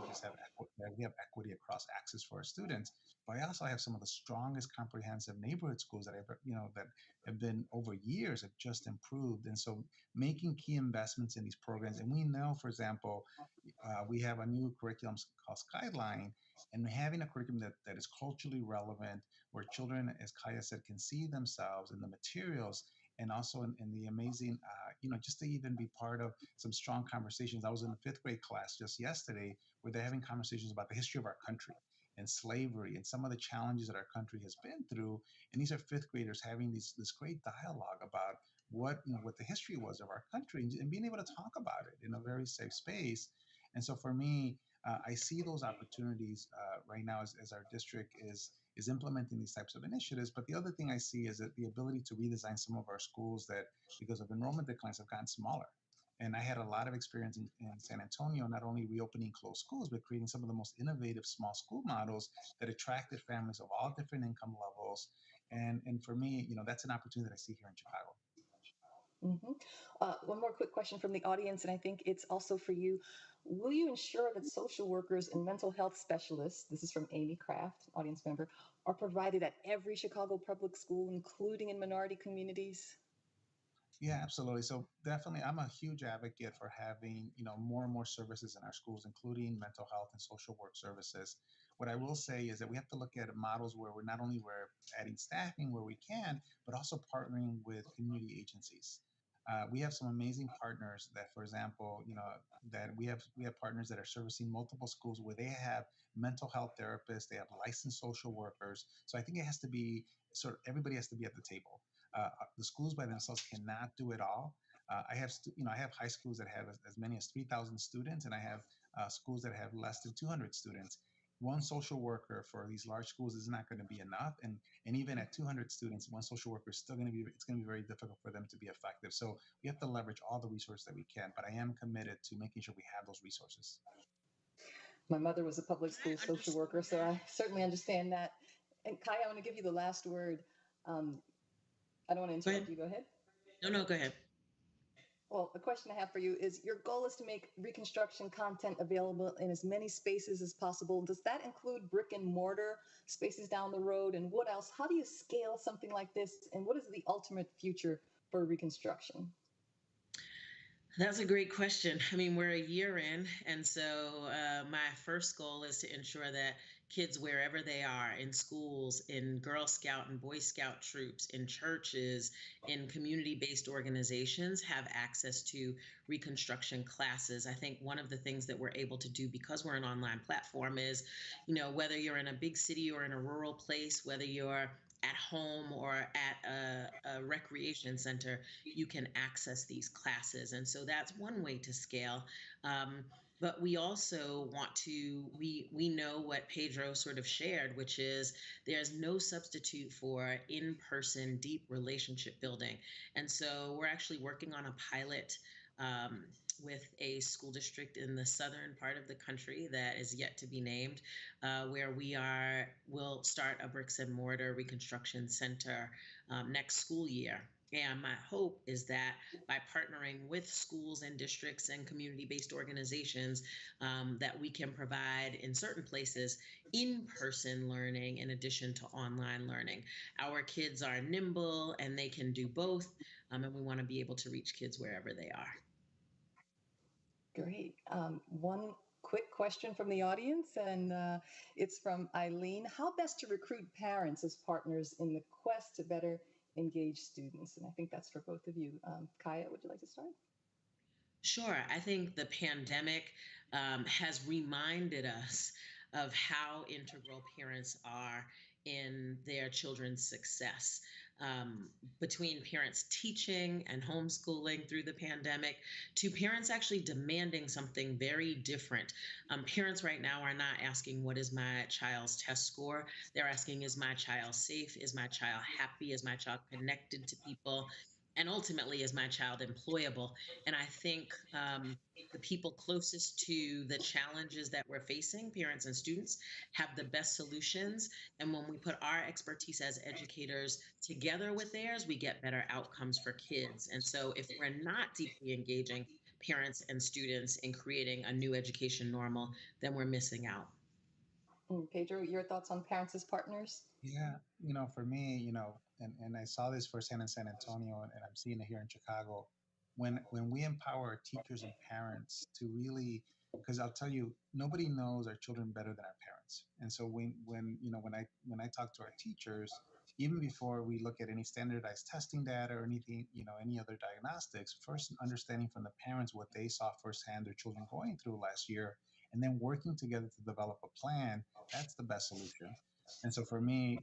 we have equity across access for our students. But I also have some of the strongest comprehensive neighborhood schools that that have been over years have just improved. And so making key investments in these programs. And we know, for example, we have a new curriculum called Skyline, and having a curriculum that is culturally relevant, where children, as Kaya said, can see themselves in the materials, and also in the amazing, just to even be part of some strong conversations. I was in a 5th grade class just yesterday where they're having conversations about the history of our country and slavery and some of the challenges that our country has been through. And these are 5th graders having this great dialogue about what the history was of our country, and being able to talk about it in a very safe space. And so for me, I see those opportunities right now as our district is implementing these types of initiatives. But the other thing I see is that the ability to redesign some of our schools that, because of enrollment declines, have gotten smaller. And I had a lot of experience in San Antonio, not only reopening closed schools, but creating some of the most innovative small school models that attracted families of all different income levels. And for me, that's an opportunity that I see here in Chicago. One more quick question from the audience, and I think it's also for you. Will you ensure that social workers and mental health specialists, this is from Amy Kraft, audience member, are provided at every Chicago public school, including in minority communities? Yeah, absolutely. So definitely, I'm a huge advocate for having, more and more services in our schools, including mental health and social work services. What I will say is that we have to look at models where we're adding staffing where we can, but also partnering with community agencies. We have some amazing partners that, for example, that we have partners that are servicing multiple schools where they have mental health therapists, they have licensed social workers. So I think it has to be everybody has to be at the table. The schools by themselves cannot do it all. I have high schools that have as many as 3,000 students, and I have schools that have less than 200 students. One social worker for these large schools is not going to be enough, and even at 200 students, one social worker is still going to be it's going to be very difficult for them to be effective. So we have to leverage all the resources that we can. But I am committed to making sure we have those resources. My mother was a public school social worker, so I certainly understand that. And Kai, I want to give you the last word. I don't want to interrupt you. Go ahead. No, go ahead. Well, the question I have for you is, your goal is to make Reconstruction content available in as many spaces as possible. Does that include brick and mortar spaces down the road? And what else? How do you scale something like this? And what is the ultimate future for Reconstruction? That's a great question. I mean, we're a year in, and so my first goal is to ensure that kids, wherever they are, in schools, in Girl Scout and Boy Scout troops, in churches, in community-based organizations, have access to Reconstruction classes. I think one of the things that we're able to do, because we're an online platform, is, whether you're in a big city or in a rural place, whether you're at home or at a recreation center, you can access these classes. And so that's one way to scale. But we also want to, we know what Pedro sort of shared, which is there's no substitute for in-person deep relationship building. And so we're actually working on a pilot with a school district in the southern part of the country that is yet to be named, where we'll start a bricks and mortar Reconstruction center next school year. And my hope is that by partnering with schools and districts and community-based organizations, that we can provide in certain places in-person learning in addition to online learning. Our kids are nimble and they can do both, and we want to be able to reach kids wherever they are. Great. One quick question from the audience, and it's from Eileen. How best to recruit parents as partners in the quest to better engage students? And I think that's for both of you. Kaya, would you like to start? Sure. I think the pandemic has reminded us of how integral parents are in their children's success. Between parents teaching and homeschooling through the pandemic to parents actually demanding something very different. Parents right now are not asking, what is my child's test score? They're asking, is my child safe? Is my child happy? Is my child connected to people? And ultimately, is my child employable? And I think the people closest to the challenges that we're facing, parents and students, have the best solutions. And when we put our expertise as educators together with theirs, we get better outcomes for kids. And so if we're not deeply engaging parents and students in creating a new education normal, then we're missing out. Pedro, your thoughts on parents as partners? Yeah, for me, and I saw this firsthand in San Antonio, and I'm seeing it here in Chicago. When we empower teachers and parents to really, because I'll tell you, nobody knows our children better than our parents. And so when I talk to our teachers, even before we look at any standardized testing data or anything, any other diagnostics, first understanding from the parents what they saw firsthand their children going through last year, and then working together to develop a plan, that's the best solution. And so for me,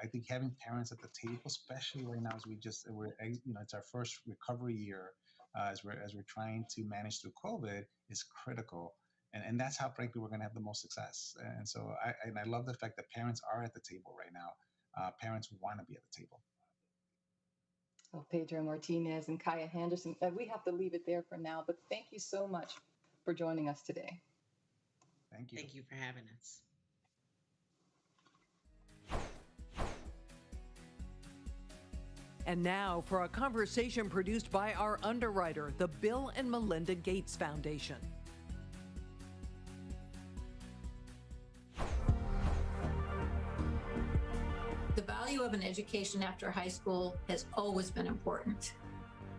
I think having parents at the table, especially right now, as it's our first recovery year, as we're trying to manage through COVID, is critical. And that's how, frankly, we're going to have the most success. And so I love the fact that parents are at the table right now. Parents want to be at the table. Well, Pedro Martinez and Kaya Henderson, we have to leave it there for now, but thank you so much for joining us today. Thank you. Thank you for having us. And now for a conversation produced by our underwriter, the Bill and Melinda Gates Foundation. The value of an education after high school has always been important.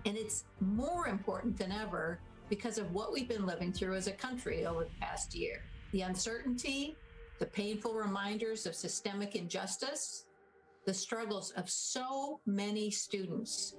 And it's more important than ever because of what we've been living through as a country over the past year. The uncertainty, the painful reminders of systemic injustice, the struggles of so many students.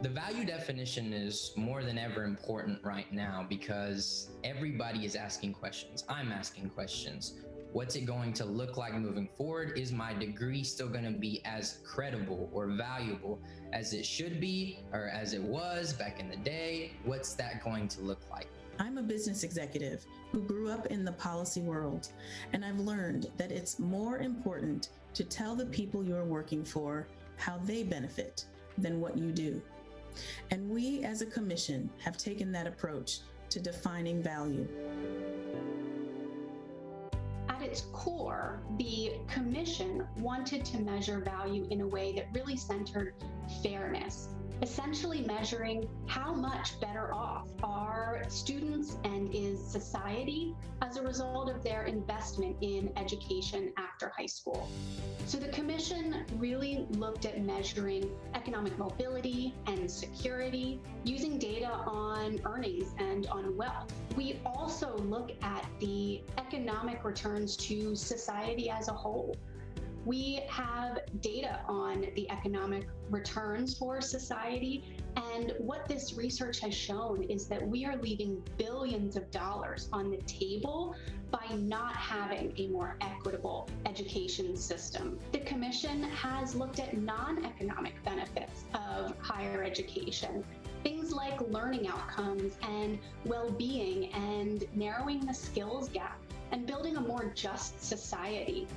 The value definition is more than ever important right now because everybody is asking questions. I'm asking questions. What's it going to look like moving forward? Is my degree still going to be as credible or valuable as it should be or as it was back in the day? What's that going to look like? I'm a business executive who grew up in the policy world, and I've learned that it's more important to tell the people you're working for how they benefit than what you do. And we as a commission have taken that approach to defining value. At its core, the commission wanted to measure value in a way that really centered fairness, essentially measuring how much better off are students and is society as a result of their investment in education after high school. So the commission really looked at measuring economic mobility and security using data on earnings and on wealth. We also look at the economic returns to society as a whole. We have data on the economic returns for society, and what this research has shown is that we are leaving billions of dollars on the table by not having a more equitable education system. The Commission has looked at non-economic benefits of higher education, things like learning outcomes and well-being and narrowing the skills gap and building a more just society.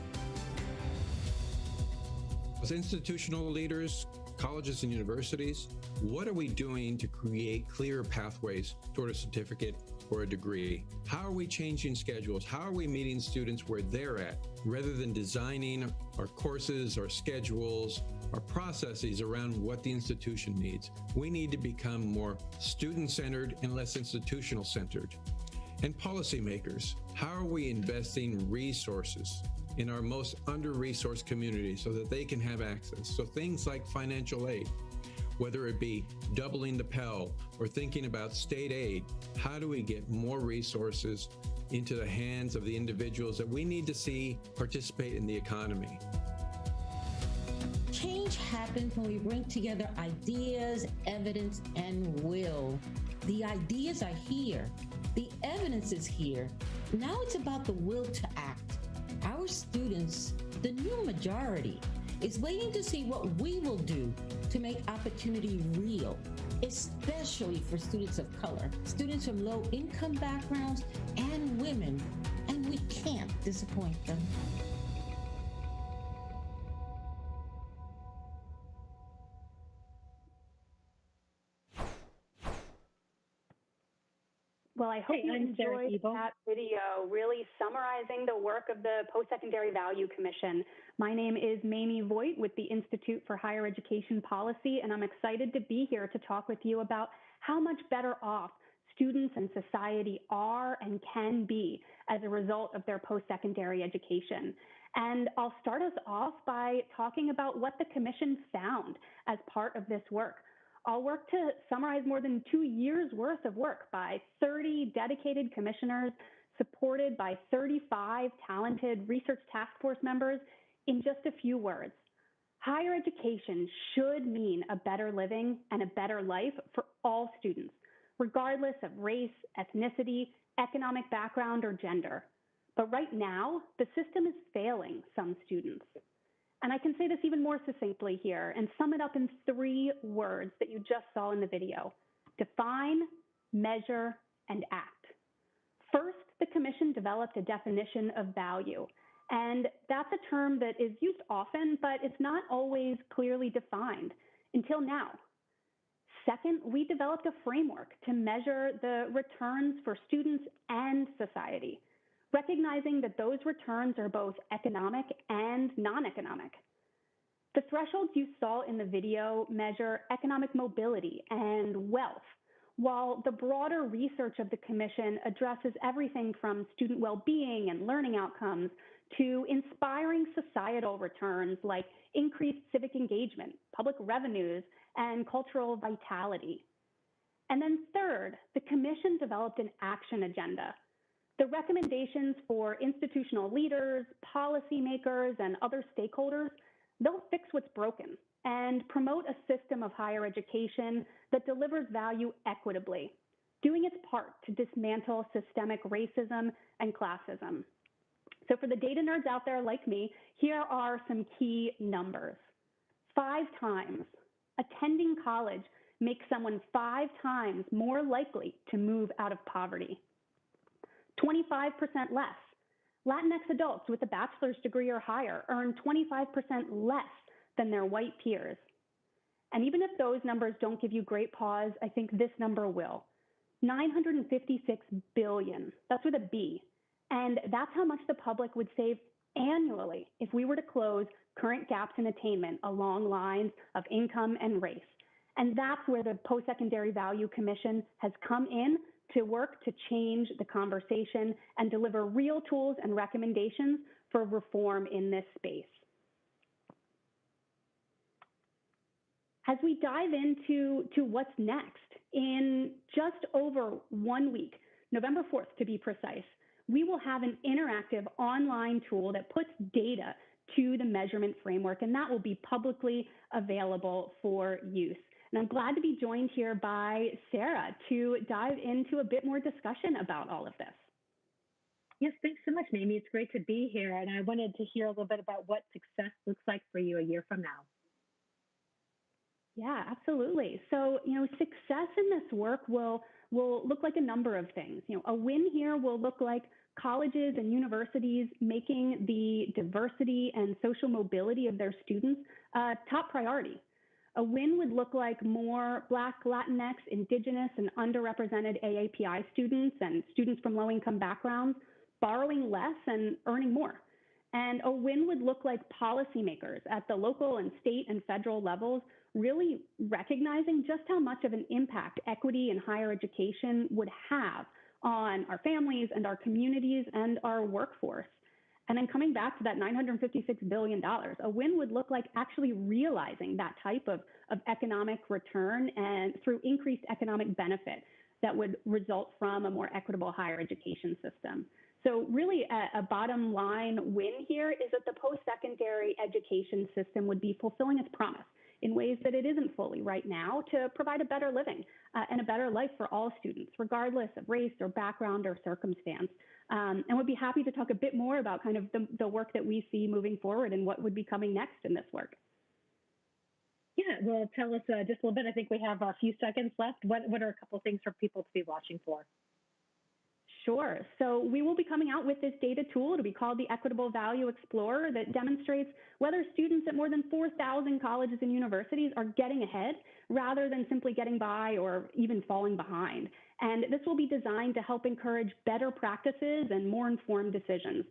As institutional leaders, colleges and universities, what are we doing to create clearer pathways toward a certificate or a degree? How are we changing schedules? How are we meeting students where they're at, rather than designing our courses, our schedules, our processes around what the institution needs? We need to become more student-centered and less institutional-centered. And policymakers, how are we investing resources in our most under-resourced communities so that they can have access? So things like financial aid, whether it be doubling the Pell or thinking about state aid, how do we get more resources into the hands of the individuals that we need to see participate in the economy? Change happens when we bring together ideas, evidence, and will. The ideas are here. The evidence is here. Now it's about the will to act. Our students, the new majority, is waiting to see what we will do to make opportunity real, especially for students of color, students from low-income backgrounds, and women, and we can't disappoint them. Well, I hope you enjoyed that video really summarizing the work of the Post-Secondary Value Commission. My name is Mamie Voigt with the Institute for Higher Education Policy, and I'm excited to be here to talk with you about how much better off students and society are and can be as a result of their post-secondary education. And I'll start us off by talking about what the Commission found as part of this work. I'll work to summarize more than 2 years worth of work by 30 dedicated commissioners, supported by 35 talented research task force members in just a few words. Higher education should mean a better living and a better life for all students, regardless of race, ethnicity, economic background, or gender. But right now, the system is failing some students. And I can say this even more succinctly here and sum it up in 3 words that you just saw in the video: define, measure, and act. First, the commission developed a definition of value. And that's a term that is used often, but it's not always clearly defined until now. Second, we developed a framework to measure the returns for students and society, recognizing that those returns are both economic and non-economic. The thresholds you saw in the video measure economic mobility and wealth, while the broader research of the Commission addresses everything from student well-being and learning outcomes to inspiring societal returns like increased civic engagement, public revenues, and cultural vitality. And then third, the Commission developed an action agenda. The recommendations for institutional leaders, policymakers, and other stakeholders, they'll fix what's broken and promote a system of higher education that delivers value equitably, doing its part to dismantle systemic racism and classism. So for the data nerds out there like me, here are some key numbers. 5 times. Attending college makes someone 5 times more likely to move out of poverty. 25% less. Latinx adults with a bachelor's degree or higher earn 25% less than their white peers. And even if those numbers don't give you great pause, I think this number will. $956 billion, that's with a B. And that's how much the public would save annually if we were to close current gaps in attainment along lines of income and race. And that's where the Post-Secondary Value Commission has come in to work to change the conversation and deliver real tools and recommendations for reform in this space. As we dive into what's next, in just over 1 week, November 4th to be precise, we will have an interactive online tool that puts data to the measurement framework, and that will be publicly available for use. And I'm glad to be joined here by Sarah to dive into a bit more discussion about all of this. Yes, thanks so much, Mamie. It's great to be here. And I wanted to hear a little bit about what success looks like for you a year from now. Yeah, absolutely. So, success in this work will look like a number of things. A win here will look like colleges and universities making the diversity and social mobility of their students a top priority. A win would look like more Black, Latinx, Indigenous, and underrepresented AAPI students and students from low-income backgrounds borrowing less and earning more. And a win would look like policymakers at the local and state and federal levels really recognizing just how much of an impact equity in higher education would have on our families and our communities and our workforce. And then coming back to that $956 billion, a win would look like actually realizing that type of economic return and through increased economic benefit that would result from a more equitable higher education system. So really a bottom line win here is that the post-secondary education system would be fulfilling its promise in ways that it isn't fully right now to provide a better living and a better life for all students, regardless of race or background or circumstance. And would be happy to talk a bit more about kind of the work that we see moving forward and what would be coming next in this work. Yeah, well, tell us just a little bit. I think we have a few seconds left. What are a couple of things for people to be watching for? Sure. So we will be coming out with this data tool to be called the Equitable Value Explorer that demonstrates whether students at more than 4,000 colleges and universities are getting ahead rather than simply getting by or even falling behind. And this will be designed to help encourage better practices and more informed decisions.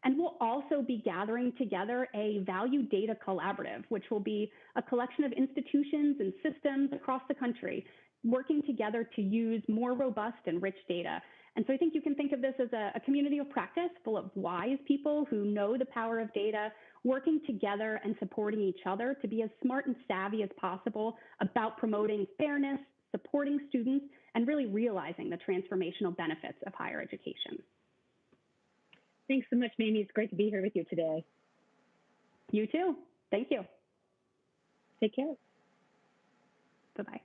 And we'll also be gathering together a value data collaborative, which will be a collection of institutions and systems across the country working together to use more robust and rich data. And so I think you can think of this as a community of practice full of wise people who know the power of data, working together and supporting each other to be as smart and savvy as possible about promoting fairness, supporting students, and really realizing the transformational benefits of higher education. Thanks so much, Mamie. It's great to be here with you today. You too. Thank you. Take care. Bye-bye.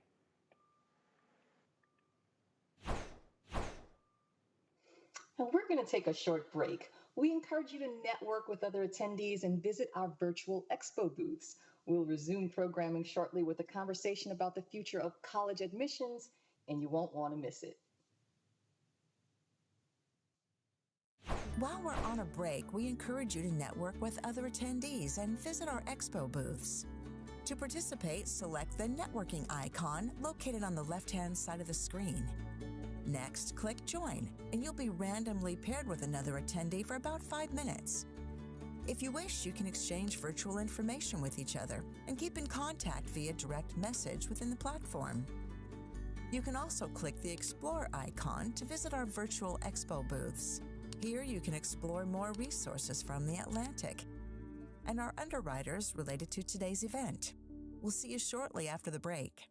Now we're going to to take a short break. We encourage you to network with other attendees and visit our virtual expo booths. We'll resume programming shortly with a conversation about the future of college admissions, and you won't want to miss it. While we're on a break, we encourage you to network with other attendees and visit our expo booths. To participate, select the networking icon located on the left-hand side of the screen. Next, click Join, and you'll be randomly paired with another attendee for about 5 minutes. If you wish, you can exchange virtual information with each other and keep in contact via direct message within the platform. You can also click the Explore icon to visit our virtual expo booths. Here you can explore more resources from the Atlantic and our underwriters related to today's event. We'll see you shortly after the break.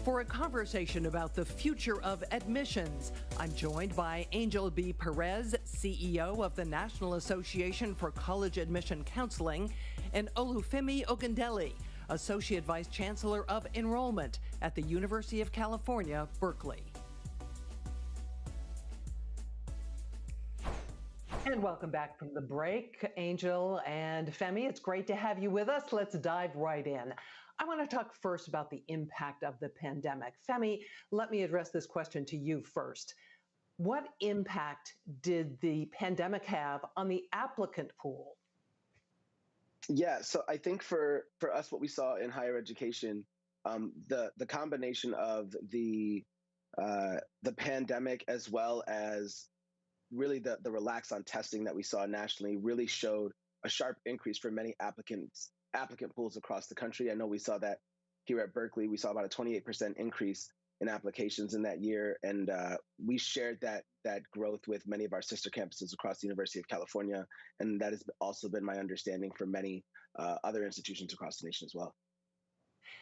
For a conversation about the future of admissions, I'm joined by Angel B. Perez, CEO of the National Association for College Admission Counseling, and Olufemi Ogundele, Associate Vice Chancellor of Enrollment at the University of California, Berkeley. And welcome back from the break, Angel and Femi. It's great to have you with us. Let's dive right in. I want to talk first about the impact of the pandemic. Femi, let me address this question to you first. What impact did the pandemic have on the applicant pool? Yeah, so I think for us, what we saw in higher education, the combination of the pandemic as well as really the relax on testing that we saw nationally really showed a sharp increase for many applicant pools across the country. I know we saw that here at Berkeley. We saw about a 28% increase in applications in that year, and we shared that growth with many of our sister campuses across the University of California, and that has also been my understanding for many other institutions across the nation as well.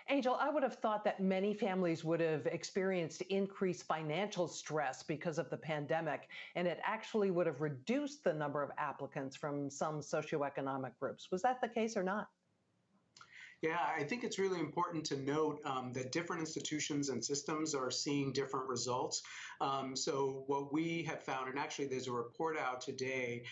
Angel, I would have thought that many families would have experienced increased financial stress because of the pandemic, and it actually would have reduced the number of applicants from some socioeconomic groups. Was that the case or not? Yeah, I think it's really important to note that different institutions and systems are seeing different results. So what we have found, and actually there's a report out today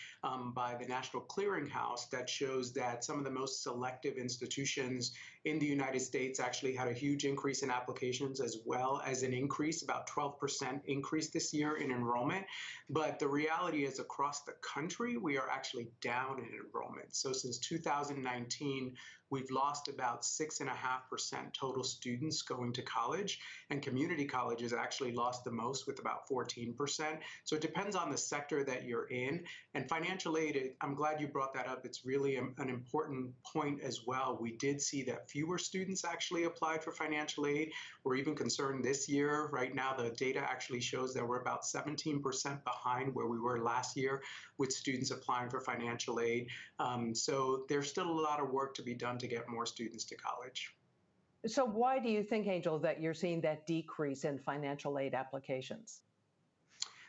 by the National Clearinghouse that shows that some of the most selective institutions in the United States actually had a huge increase in applications, as well as an increase, about 12% increase this year in enrollment. But the reality is across the country, we are actually down in enrollment. So since 2019, we've lost about 6.5% total students going to college, and community colleges actually lost the most with about 14%. So it depends on the sector that you're in. And financial aid, I'm glad you brought that up. It's really an important point as well. We did see that fewer students actually applied for financial aid. We're even concerned this year. Right now, the data actually shows that we're about 17% behind where we were last year with students applying for financial aid. So there's still a lot of work to be done to get more students to college. So why do you think, Angel, that you're seeing that decrease in financial aid applications?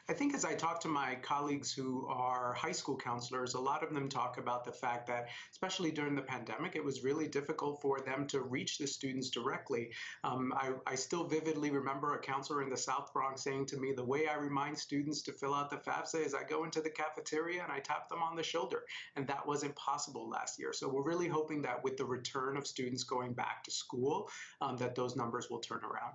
I think as I talk to my colleagues who are high school counselors, a lot of them talk about the fact that, especially during the pandemic, it was really difficult for them to reach the students directly. I still vividly remember a counselor in the South Bronx saying to me, the way I remind students to fill out the FAFSA is I go into the cafeteria and I tap them on the shoulder. And that wasn't possible last year. So we're really hoping that with the return of students going back to school, that those numbers will turn around.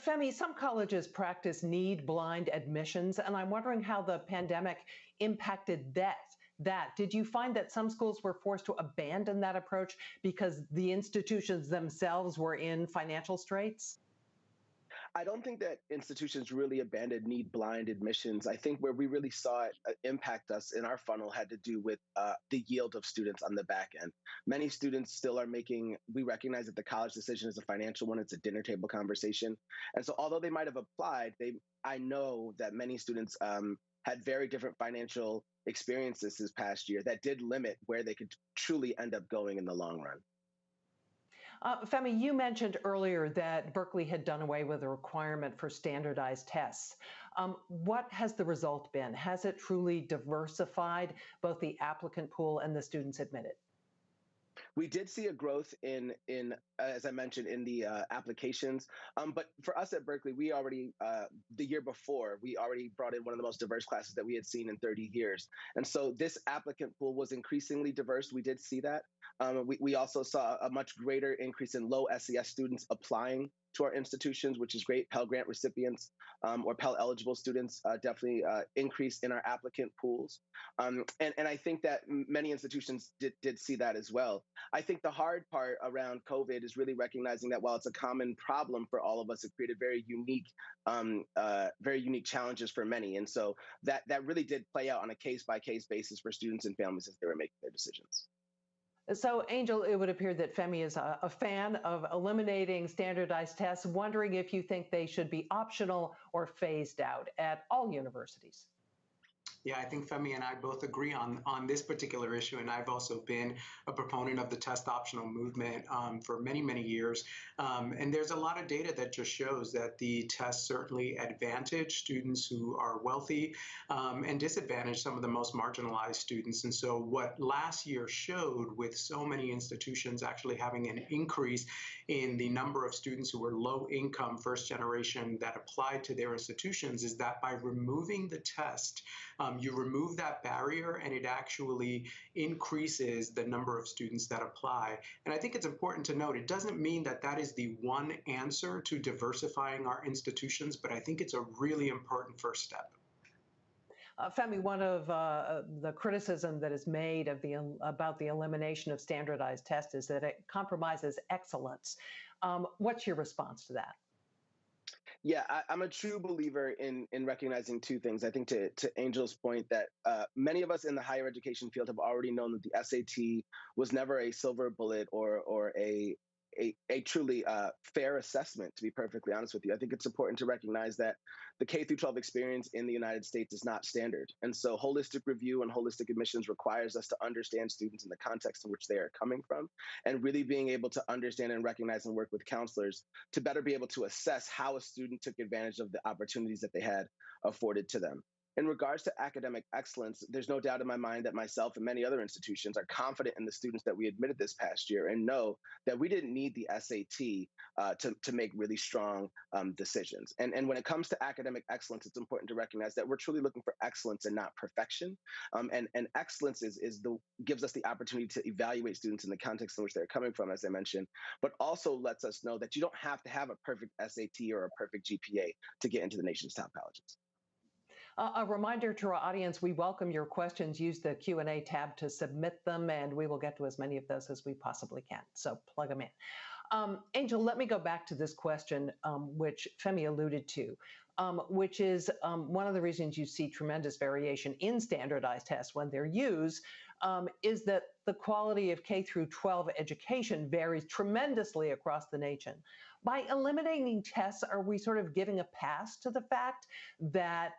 Femi, some colleges practice need-blind admissions, and I'm wondering how the pandemic impacted that. Did you find that some schools were forced to abandon that approach because the institutions themselves were in financial straits? I don't think that institutions really abandoned need-blind admissions. I think where we really saw it impact us in our funnel had to do with the yield of students on the back end. Many students still are we recognize that the college decision is a financial one. It's a dinner table conversation. And so although they might have applied, I know that many students had very different financial experiences this past year that did limit where they could truly end up going in the long run. Femi, you mentioned earlier that Berkeley had done away with a requirement for standardized tests. What has the result been? Has it truly diversified both the applicant pool and the students admitted? We did see a growth in as I mentioned, in the applications. But for us at Berkeley, we already, the year before, we already brought in one of the most diverse classes that we had seen in 30 years. And so this applicant pool was increasingly diverse. We did see that. We also saw a much greater increase in low SES students applying to our institutions, which is great. Pell Grant recipients or Pell eligible students definitely increased in our applicant pools. And I think that many institutions did see that as well. I think the hard part around COVID is really recognizing that while it's a common problem for all of us, it created very unique challenges for many. And so that really did play out on a case-by-case basis for students and families as they were making their decisions. So, Angel, it would appear that Femi is a fan of eliminating standardized tests, wondering if you think they should be optional or phased out at all universities. Yeah, I think Femi and I both agree on this particular issue, and I've also been a proponent of the test optional movement for many, many years. And there's a lot of data that just shows that the tests certainly advantage students who are wealthy and disadvantage some of the most marginalized students. And so what last year showed, with so many institutions actually having an increase in the number of students who were low income first generation that applied to their institutions, is that by removing the test, you remove that barrier and it actually increases the number of students that apply. And I think it's important to note, it doesn't mean that that is the one answer to diversifying our institutions, but I think it's a really important first step. Femi, one of the criticism that is made of about the elimination of standardized tests is that it compromises excellence. What's your response to that? Yeah, I'm a true believer in recognizing two things. I think to Angel's point that many of us in the higher education field have already known that the SAT was never a silver bullet or a truly fair assessment, to be perfectly honest with you. I think it's important to recognize that the K through 12 experience in the United States is not standard. And so holistic review and holistic admissions requires us to understand students in the context in which they are coming from, and really being able to understand and recognize and work with counselors to better be able to assess how a student took advantage of the opportunities that they had afforded to them. In regards to academic excellence, there's no doubt in my mind that myself and many other institutions are confident in the students that we admitted this past year and know that we didn't need the SAT to make really strong decisions. And when it comes to academic excellence, it's important to recognize that we're truly looking for excellence and not perfection. And excellence gives us the opportunity to evaluate students in the context in which they're coming from, as I mentioned, but also lets us know that you don't have to have a perfect SAT or a perfect GPA to get into the nation's top colleges. A reminder to our audience, we welcome your questions. Use the Q&A tab to submit them, and we will get to as many of those as we possibly can. So plug them in. Angel, let me go back to this question, which Femi alluded to, which is one of the reasons you see tremendous variation in standardized tests when they're used, is that the quality of K through 12 education varies tremendously across the nation. By eliminating tests, are we sort of giving a pass to the fact that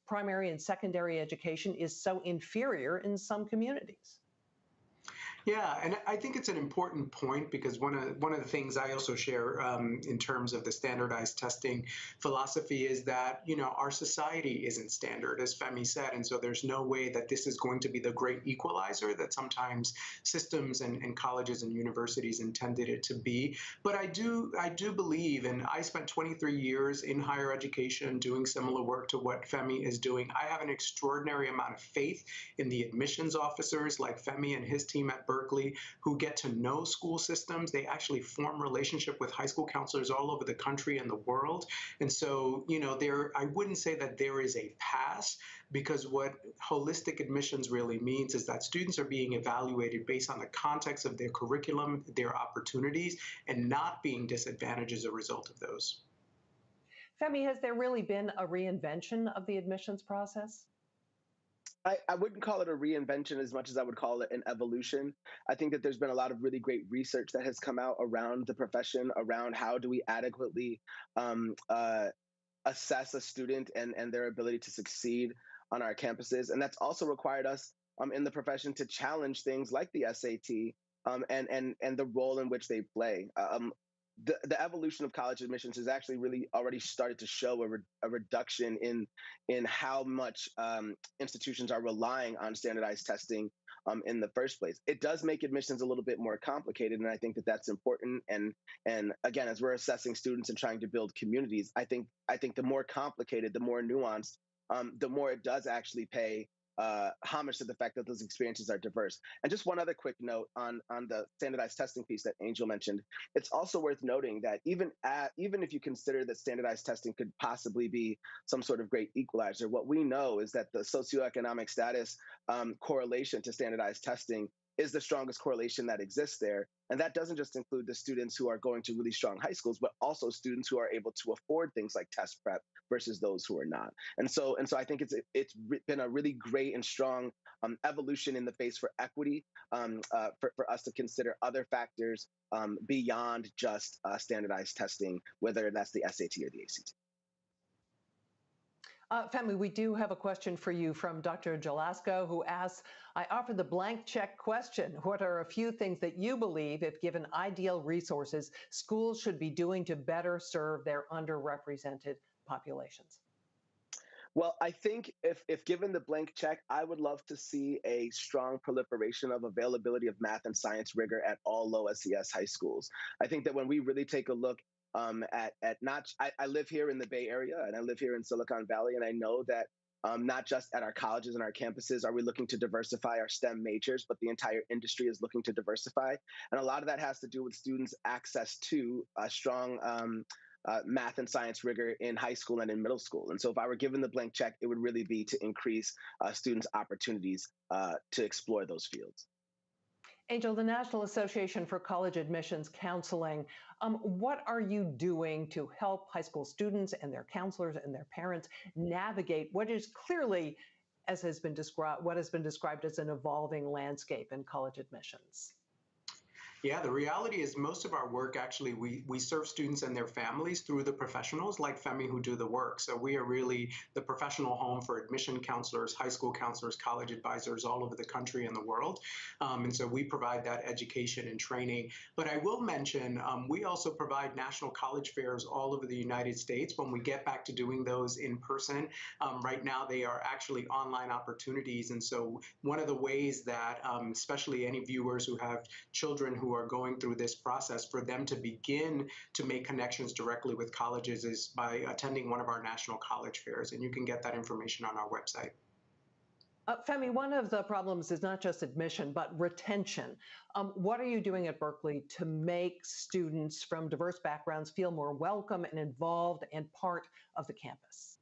primary and secondary education is so inferior in some communities? Yeah, and I think it's an important point, because one of the things I also share in terms of the standardized testing philosophy is that, our society isn't standard, as Femi said, and so there's no way that this is going to be the great equalizer that sometimes systems and colleges and universities intended it to be. But I do believe, and I spent 23 years in higher education doing similar work to what Femi is doing. I have an extraordinary amount of faith in the admissions officers like Femi and his team at Berkeley, who get to know school systems. They actually form relationship with high school counselors all over the country and the world. And so, I wouldn't say that there is a pass, because what holistic admissions really means is that students are being evaluated based on the context of their curriculum, their opportunities, and not being disadvantaged as a result of those. Femi, has there really been a reinvention of the admissions process? I wouldn't call it a reinvention as much as I would call it an evolution. I think that there's been a lot of really great research that has come out around the profession, around how do we adequately assess a student and their ability to succeed on our campuses. And that's also required us in the profession to challenge things like the SAT and the role in which they play. The evolution of college admissions has actually really already started to show a reduction in how much institutions are relying on standardized testing in the first place. It does make admissions a little bit more complicated, and I think that that's important. And again, as we're assessing students and trying to build communities, I think the more complicated, the more nuanced, the more it does actually pay homage to the fact that those experiences are diverse. And just one other quick note on the standardized testing piece that Angel mentioned. It's also worth noting that even if you consider that standardized testing could possibly be some sort of great equalizer, what we know is that the socioeconomic status correlation to standardized testing is the strongest correlation that exists there. And that doesn't just include the students who are going to really strong high schools, but also students who are able to afford things like test prep versus those who are not. And so I think it's been a really great and strong evolution in the face for equity, for us to consider other factors beyond just standardized testing, whether that's the SAT or the ACT. Femi, we do have a question for you from Dr. Jalasco, who asks, I offer the blank check question. What are a few things that you believe, if given ideal resources, schools should be doing to better serve their underrepresented populations? Well, I think if given the blank check, I would love to see a strong proliferation of availability of math and science rigor at all low SES high schools. I think that when we really take a look at not, I live here in the Bay Area and I live here in Silicon Valley, and I know that not just at our colleges and our campuses are we looking to diversify our STEM majors, but the entire industry is looking to diversify. And a lot of that has to do with students' access to a strong math and science rigor in high school and in middle school. And so if I were given the blank check, it would really be to increase students' opportunities to explore those fields. Angel, the National Association for College Admissions Counseling, what are you doing to help high school students and their counselors and their parents navigate what is clearly, as has been described, what has been described as an evolving landscape in college admissions? Yeah, the reality is most of our work, actually, we serve students and their families through the professionals like Femi who do the work. So we are really the professional home for admission counselors, high school counselors, college advisors all over the country and the world. And so we provide that education and training. But I will mention, we also provide national college fairs all over the United States. When we get back to doing those in person, right now they are actually online opportunities. And so one of the ways that, especially any viewers who have children who are going through this process, for them to begin to make connections directly with colleges is by attending one of our national college fairs. And you can get that information on our website. Femi, one of the problems is not just admission, but retention. What are you doing at Berkeley to make students from diverse backgrounds feel more welcome and involved and part of the campus?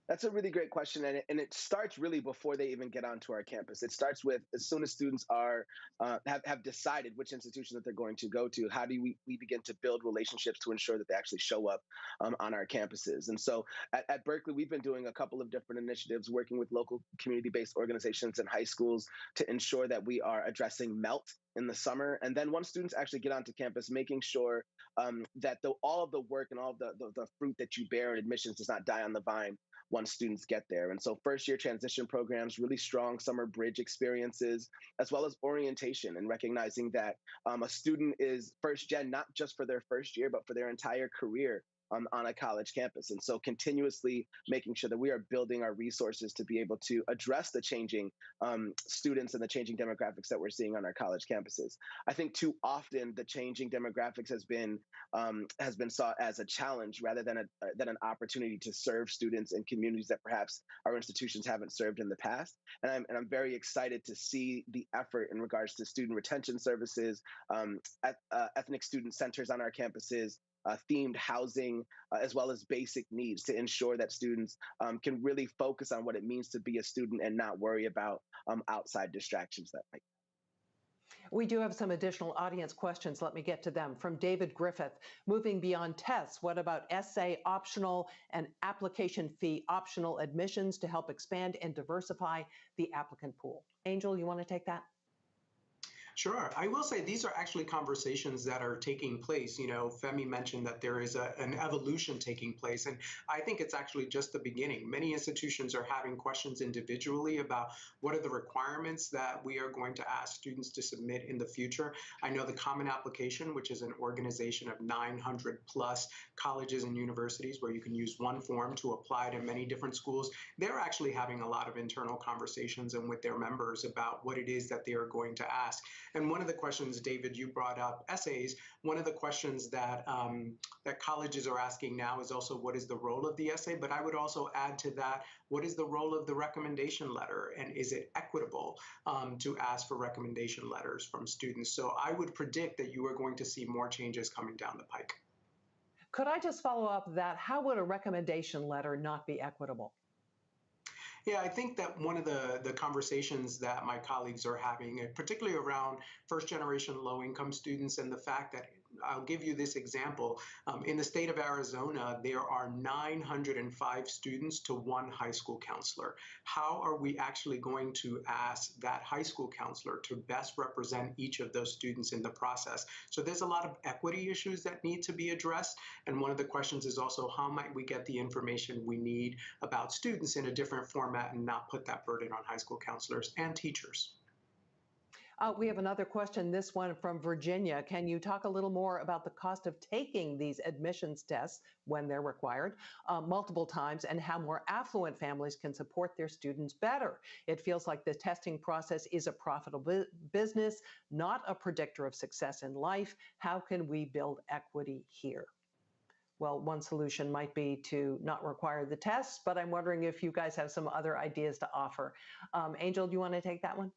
That's a really great question, and it starts really before they even get onto our campus. It starts with as soon as students are have decided which institution that they're going to go to. How do we begin to build relationships to ensure that they actually show up on our campuses? And so at Berkeley, we've been doing a couple of different initiatives, working with local community-based organizations and high schools to ensure that we are addressing MELT in the summer, and then once students actually get onto campus, making sure that all of the work and all of the fruit that you bear in admissions does not die on the vine once students get there. And so first-year transition programs, really strong summer bridge experiences, as well as orientation and recognizing that a student is first-gen not just for their first year, but for their entire career on a college campus. And so continuously making sure that we are building our resources to be able to address the changing students and the changing demographics that we're seeing on our college campuses. I think too often the changing demographics has been sought as a challenge rather than an opportunity to serve students in communities that perhaps our institutions haven't served in the past. And I'm very excited to see the effort in regards to student retention services, ethnic student centers on our campuses, themed housing, as well as basic needs to ensure that students can really focus on what it means to be a student and not worry about outside distractions that might. We do have some additional audience questions. Let me get to them. From David Griffith, moving beyond tests, what about essay optional and application fee optional admissions to help expand and diversify the applicant pool? Angel, you want to take that? Sure. I will say these are actually conversations that are taking place. You know, Femi mentioned that there is an evolution taking place, and I think it's actually just the beginning. Many institutions are having questions individually about what are the requirements that we are going to ask students to submit in the future. I know the Common Application, which is an organization of 900 plus colleges and universities where you can use one form to apply to many different schools, they're actually having a lot of internal conversations and with their members about what it is that they are going to ask. And one of the questions, David, you brought up essays. One of the questions that that colleges are asking now is also what is the role of the essay? But I would also add to that, what is the role of the recommendation letter? And is it equitable to ask for recommendation letters from students? So I would predict that you are going to see more changes coming down the pike. Could I just follow up that? How would a recommendation letter not be equitable? Yeah, I think that one of the conversations that my colleagues are having, particularly around first-generation low-income students and the fact that I'll give you this example. In the state of Arizona, there are 905 students to one high school counselor. How are we actually going to ask that high school counselor to best represent each of those students in the process? So there's a lot of equity issues that need to be addressed. And one of the questions is also, how might we get the information we need about students in a different format and not put that burden on high school counselors and teachers? We have another question, this one from Virginia. Can you talk a little more about the cost of taking these admissions tests when they're required multiple times, and how more affluent families can support their students better? It feels like the testing process is a profitable business, not a predictor of success in life. How can we build equity here? Well, one solution might be to not require the tests, but I'm wondering if you guys have some other ideas to offer. Angel, do you want to take that one?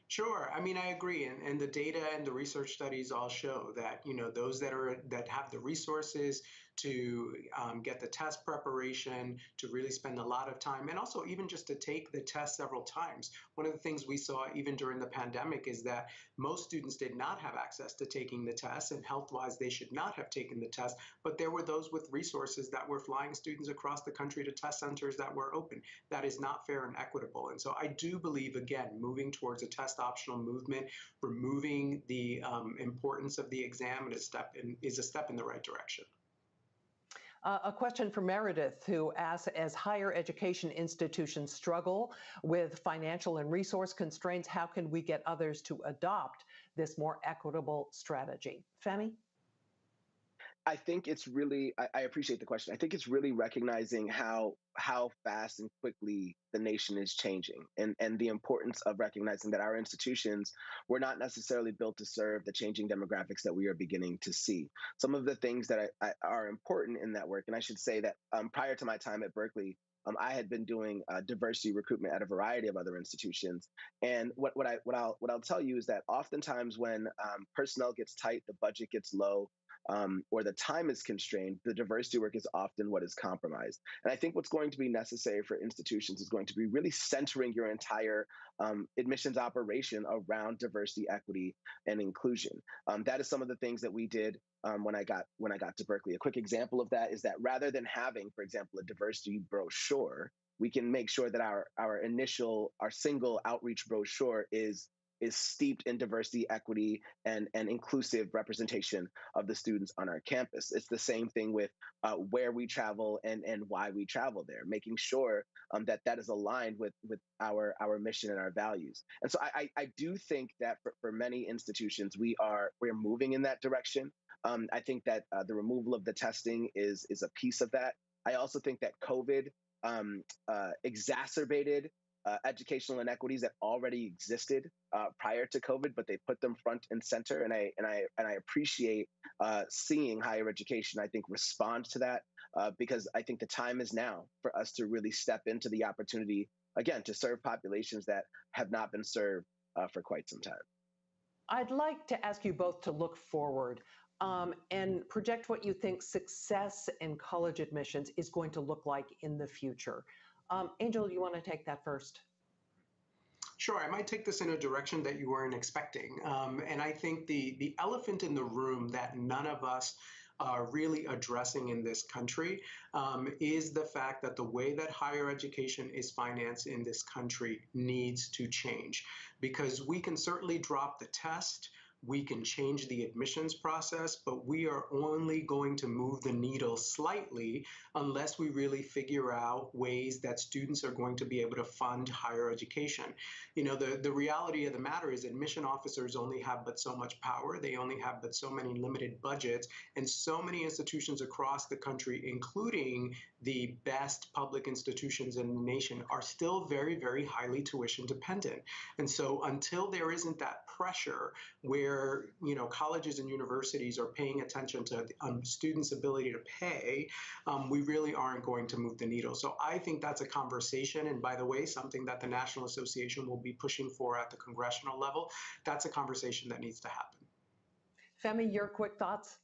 Sure. I mean, I agree, and the data and the research studies all show that those that have the resources to get the test preparation, to really spend a lot of time, and also even just to take the test several times. One of the things we saw even during the pandemic is that most students did not have access to taking the test, and health-wise they should not have taken the test, but there were those with resources that were flying students across the country to test centers that were open. That is not fair and equitable. And so I do believe, again, moving towards a test optional movement, removing the importance of the exam is a step in the right direction. A question from Meredith, who asks, as higher education institutions struggle with financial and resource constraints, how can we get others to adopt this more equitable strategy? Femi? I think it's really, I appreciate the question. I think it's really recognizing how fast and quickly the nation is changing, and the importance of recognizing that our institutions were not necessarily built to serve the changing demographics that we are beginning to see. Some of the things that are important in that work, and I should say that prior to my time at Berkeley, I had been doing diversity recruitment at a variety of other institutions. And what I'll tell you is that oftentimes when personnel gets tight, the budget gets low, or the time is constrained, the diversity work is often what is compromised. And I think what's going to be necessary for institutions is going to be really centering your entire admissions operation around diversity, equity, and inclusion. That is some of the things that we did when I got to Berkeley. A quick example of that is that rather than having, for example, a diversity brochure, we can make sure that our single outreach brochure is steeped in diversity, equity, and inclusive representation of the students on our campus. It's the same thing with where we travel and why we travel there, making sure that is aligned with our mission and our values. And so I do think that for many institutions, we're moving in that direction. I think that the removal of the testing is a piece of that. I also think that COVID exacerbated educational inequities that already existed prior to COVID, but they put them front and center. And I appreciate seeing higher education, I think, respond to that because I think the time is now for us to really step into the opportunity, again, to serve populations that have not been served for quite some time. I'd like to ask you both to look forward and project what you think success in college admissions is going to look like in the future. Angel, you want to take that first? Sure, I might take this in a direction that you weren't expecting. And I think the elephant in the room that none of us are really addressing in this country is the fact that the way that higher education is financed in this country needs to change. Because we can certainly drop the test, we can change the admissions process, but we are only going to move the needle slightly unless we really figure out ways that students are going to be able to fund higher education. You know, the reality of the matter is admission officers only have but so much power. They only have but so many limited budgets, and so many institutions across the country, including the best public institutions in the nation, are still very, very highly tuition dependent. And so until there isn't that pressure where colleges and universities are paying attention to students' ability to pay, we really aren't going to move the needle. So I think that's a conversation, and by the way, something that the National Association will be pushing for at the congressional level. That's a conversation that needs to happen. Femi, your quick thoughts?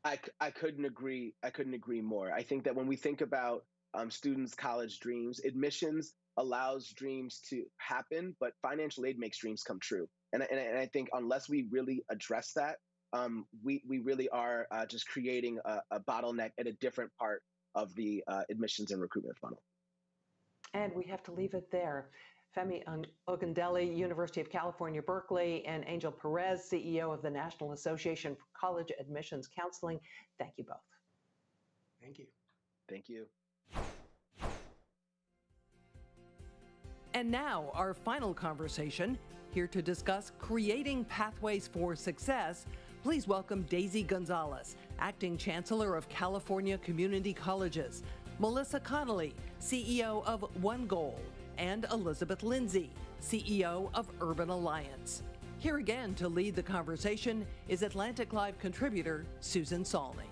I couldn't agree more. I think that when we think about students' college dreams, admissions allows dreams to happen, but financial aid makes dreams come true. And I think unless we really address that, we really are just creating a bottleneck at a different part of the admissions and recruitment funnel. And we have to leave it there. Femi Ogundele, University of California, Berkeley, and Angel Perez, CEO of the National Association for College Admissions Counseling. Thank you both. Thank you. Thank you. And now, our final conversation, here to discuss creating pathways for success. Please welcome Daisy Gonzalez, Acting Chancellor of California Community Colleges, Melissa Connolly, CEO of One Goal, and Elizabeth Lindsay, CEO of Urban Alliance. Here again to lead the conversation is Atlantic Live contributor Susan Salney.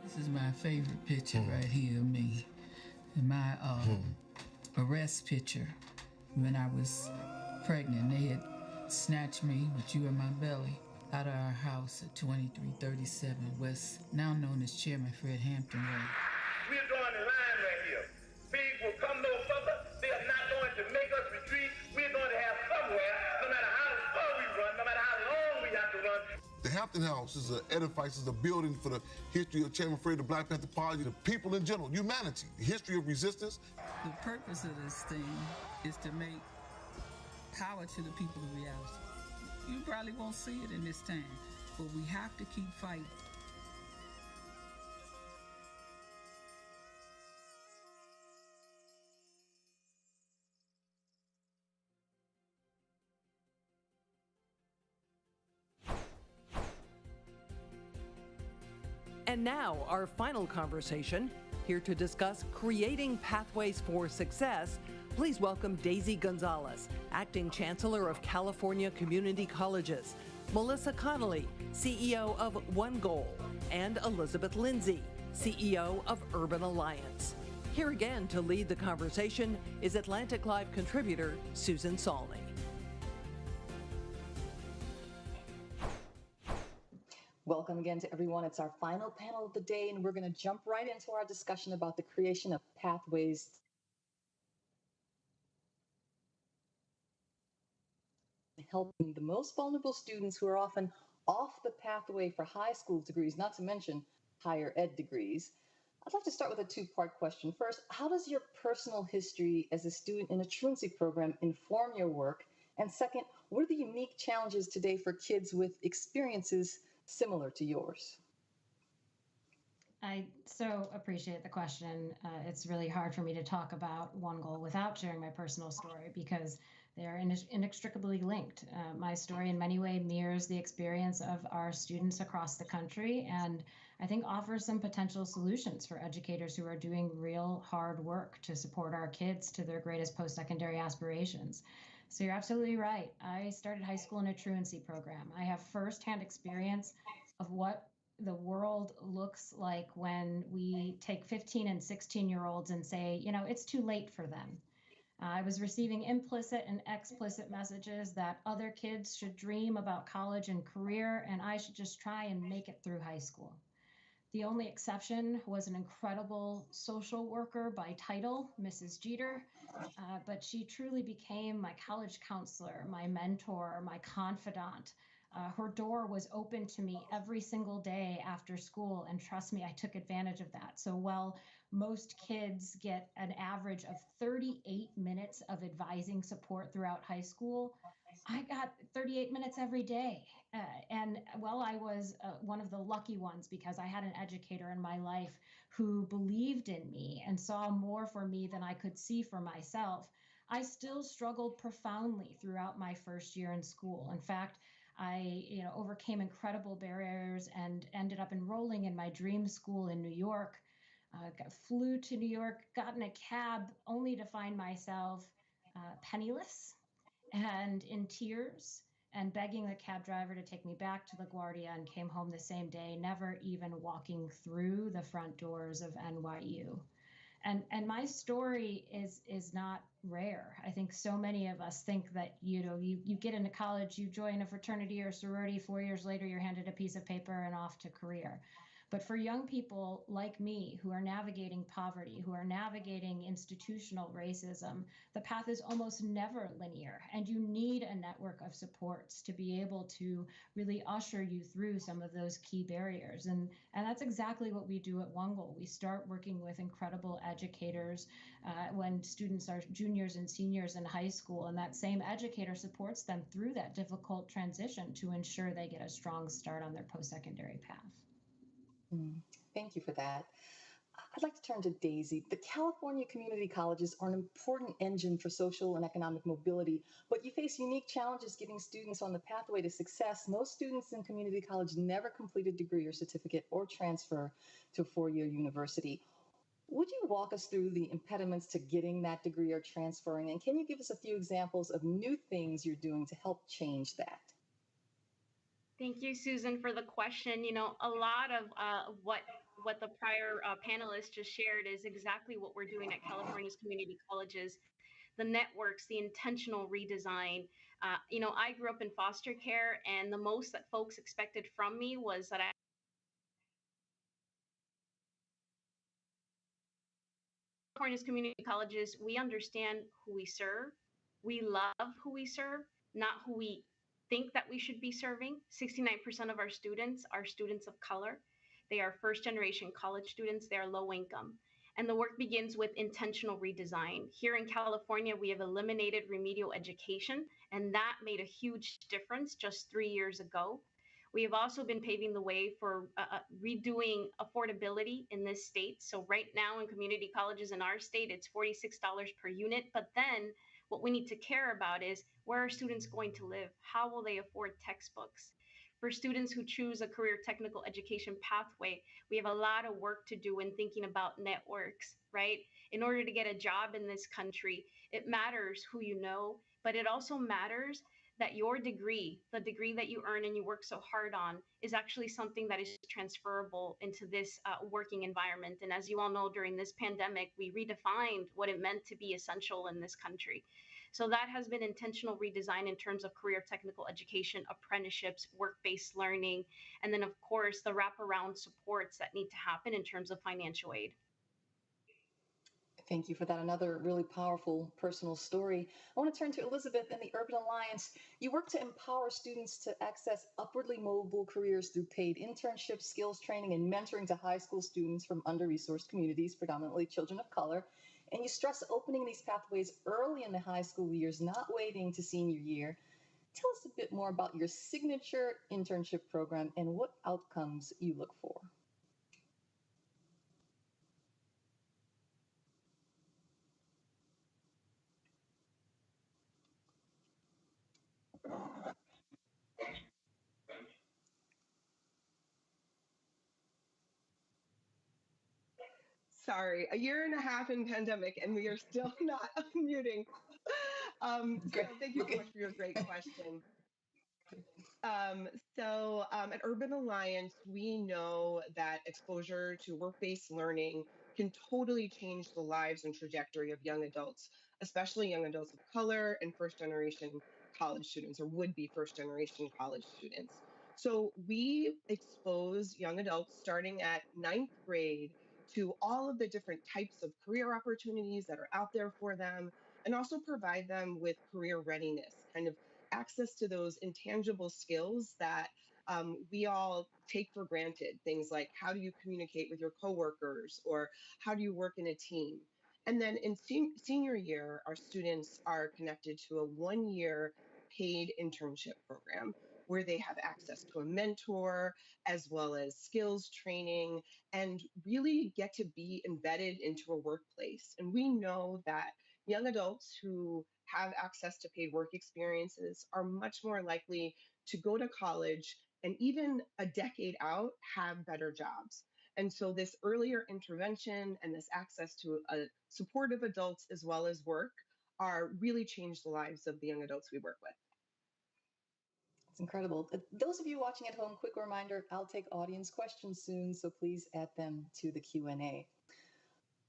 This is my favorite picture right here of me. And my arrest picture when I was pregnant. They had snatched me with you in my belly out of our house at 2337 West, now known as Chairman Fred Hampton Way. We're drawing a line right here. Thieves will come no further. They are not going to make us retreat. We're going to have somewhere, no matter how far we run, no matter how long we have to run. The Hampton House is an edifice, is a building for the history of Chairman Fred, the Black Panther Party, the people in general, humanity, the history of resistance. The purpose of this thing is to make power to the people a reality. You probably won't see it in this time, but we have to keep fighting. And now, our final conversation, here to discuss creating pathways for success. Please welcome Daisy Gonzalez, Acting Chancellor of California Community Colleges, Melissa Connolly, CEO of One Goal, and Elizabeth Lindsay, CEO of Urban Alliance. Here again to lead the conversation is Atlantic Live contributor Susan Salney. Welcome again to everyone. It's our final panel of the day, and we're going to jump right into our discussion about the creation of pathways helping the most vulnerable students who are often off the pathway for high school degrees, not to mention higher ed degrees. I'd like to start with a two-part question. First, how does your personal history as a student in a truancy program inform your work? And second, what are the unique challenges today for kids with experiences similar to yours? I so appreciate the question. It's really hard for me to talk about One Goal without sharing my personal story because they are inextricably linked. My story in many ways mirrors the experience of our students across the country, and I think offers some potential solutions for educators who are doing real hard work to support our kids to their greatest post-secondary aspirations. So you're absolutely right. I started high school in a truancy program. I have firsthand experience of what the world looks like when we take 15 and 16-year-olds and say, you know, it's too late for them. I was receiving implicit and explicit messages that other kids should dream about college and career, and I should just try and make it through high school. The only exception was an incredible social worker by title, Mrs. Jeter, but she truly became my college counselor, my mentor, my confidant. Her door was open to me every single day after school, and trust me, I took advantage of that. So while most kids get an average of 38 minutes of advising support throughout high school, I got 38 minutes every day. And while I was one of the lucky ones because I had an educator in my life who believed in me and saw more for me than I could see for myself, I still struggled profoundly throughout my first year in school. In fact, I overcame incredible barriers and ended up enrolling in my dream school in New York. Flew to New York, got in a cab only to find myself penniless and in tears and begging the cab driver to take me back to LaGuardia, and came home the same day, never even walking through the front doors of NYU. And my story is not rare. I think so many of us think that, you get into college, you join a fraternity or sorority, 4 years later, you're handed a piece of paper and off to career. But for young people like me who are navigating poverty, who are navigating institutional racism, the path is almost never linear. And you need a network of supports to be able to really usher you through some of those key barriers. And that's exactly what we do at One Goal. We start working with incredible educators when students are juniors and seniors in high school, and that same educator supports them through that difficult transition to ensure they get a strong start on their post-secondary path. Thank you for that. I'd like to turn to Daisy. The California community colleges are an important engine for social and economic mobility, but you face unique challenges getting students on the pathway to success. Most students in community college never complete a degree or certificate or transfer to a four-year university. Would you walk us through the impediments to getting that degree or transferring? And can you give us a few examples of new things you're doing to help change that? Thank you, Susan, for the question. You know, a lot of what the prior panelists just shared is exactly what we're doing at California's community colleges. The networks, the intentional redesign. You know, I grew up in foster care, and the most that folks expected from me was that California's community colleges, we understand who we serve. We love who we serve, not who we think that we should be serving. 69% of our students are students of color. They are first-generation college students. They are low income. And the work begins with intentional redesign. Here in California, we have eliminated remedial education, and that made a huge difference just 3 years ago. We have also been paving the way for redoing affordability in this state. So right now in community colleges in our state, it's $46 per unit. But then what we need to care about is, where are students going to live? How will they afford textbooks? For students who choose a career technical education pathway, we have a lot of work to do in thinking about networks, right? In order to get a job in this country, it matters who you know, but it also matters that your degree, the degree that you earn and you work so hard on, is actually something that is transferable into this working environment. And as you all know, during this pandemic, we redefined what it meant to be essential in this country. So that has been intentional redesign in terms of career technical education, apprenticeships, work-based learning, and then of course the wraparound supports that need to happen in terms of financial aid. Thank you for that. Another really powerful personal story. I want to turn to Elizabeth and the Urban Alliance. You work to empower students to access upwardly mobile careers through paid internships, skills training, and mentoring to high school students from under-resourced communities, predominantly children of color. And you stress opening these pathways early in the high school years, not waiting to senior year. Tell us a bit more about your signature internship program and what outcomes you look for. Sorry, a year and a half in pandemic, and we are still not unmuting. So thank you so much for your great question. At Urban Alliance, we know that exposure to work-based learning can totally change the lives and trajectory of young adults, especially young adults of color and first-generation college students, or would-be first-generation college students. So we expose young adults starting at 9th grade to all of the different types of career opportunities that are out there for them, and also provide them with career readiness, kind of access to those intangible skills that we all take for granted. Things like, how do you communicate with your coworkers, or how do you work in a team? And then in senior year, our students are connected to a 1-year paid internship program where they have access to a mentor, as well as skills training, and really get to be embedded into a workplace. And we know that young adults who have access to paid work experiences are much more likely to go to college and even a decade out have better jobs. And so this earlier intervention and this access to supportive adults as well as work are really change the lives of the young adults we work with. It's incredible. Those of you watching at home, quick reminder, I'll take audience questions soon, so please add them to the Q&A.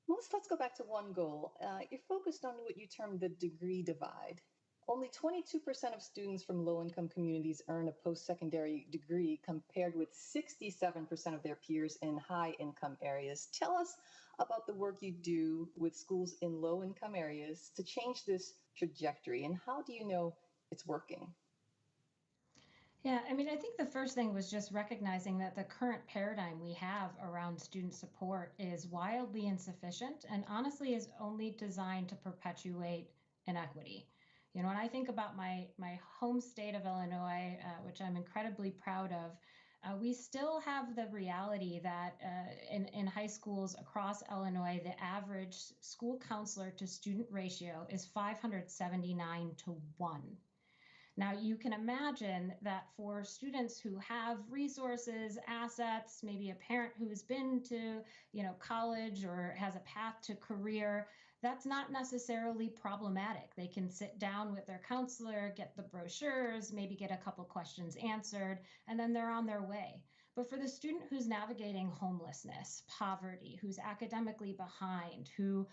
Let's go back to One Goal. You're focused on what you term the degree divide. Only 22% of students from low-income communities earn a post-secondary degree compared with 67% of their peers in high-income areas. Tell us about the work you do with schools in low-income areas to change this trajectory, and how do you know it's working? Yeah, I mean, I think the first thing was just recognizing that the current paradigm we have around student support is wildly insufficient and honestly is only designed to perpetuate inequity. You know, when I think about my home state of Illinois, which I'm incredibly proud of, we still have the reality that in high schools across Illinois, the average school counselor to student ratio is 579 to 1. Now, you can imagine that for students who have resources, assets, maybe a parent who's been to, college or has a path to career, that's not necessarily problematic. They can sit down with their counselor, get the brochures, maybe get a couple questions answered, and then they're on their way. But for the student who's navigating homelessness, poverty, who's academically behind, who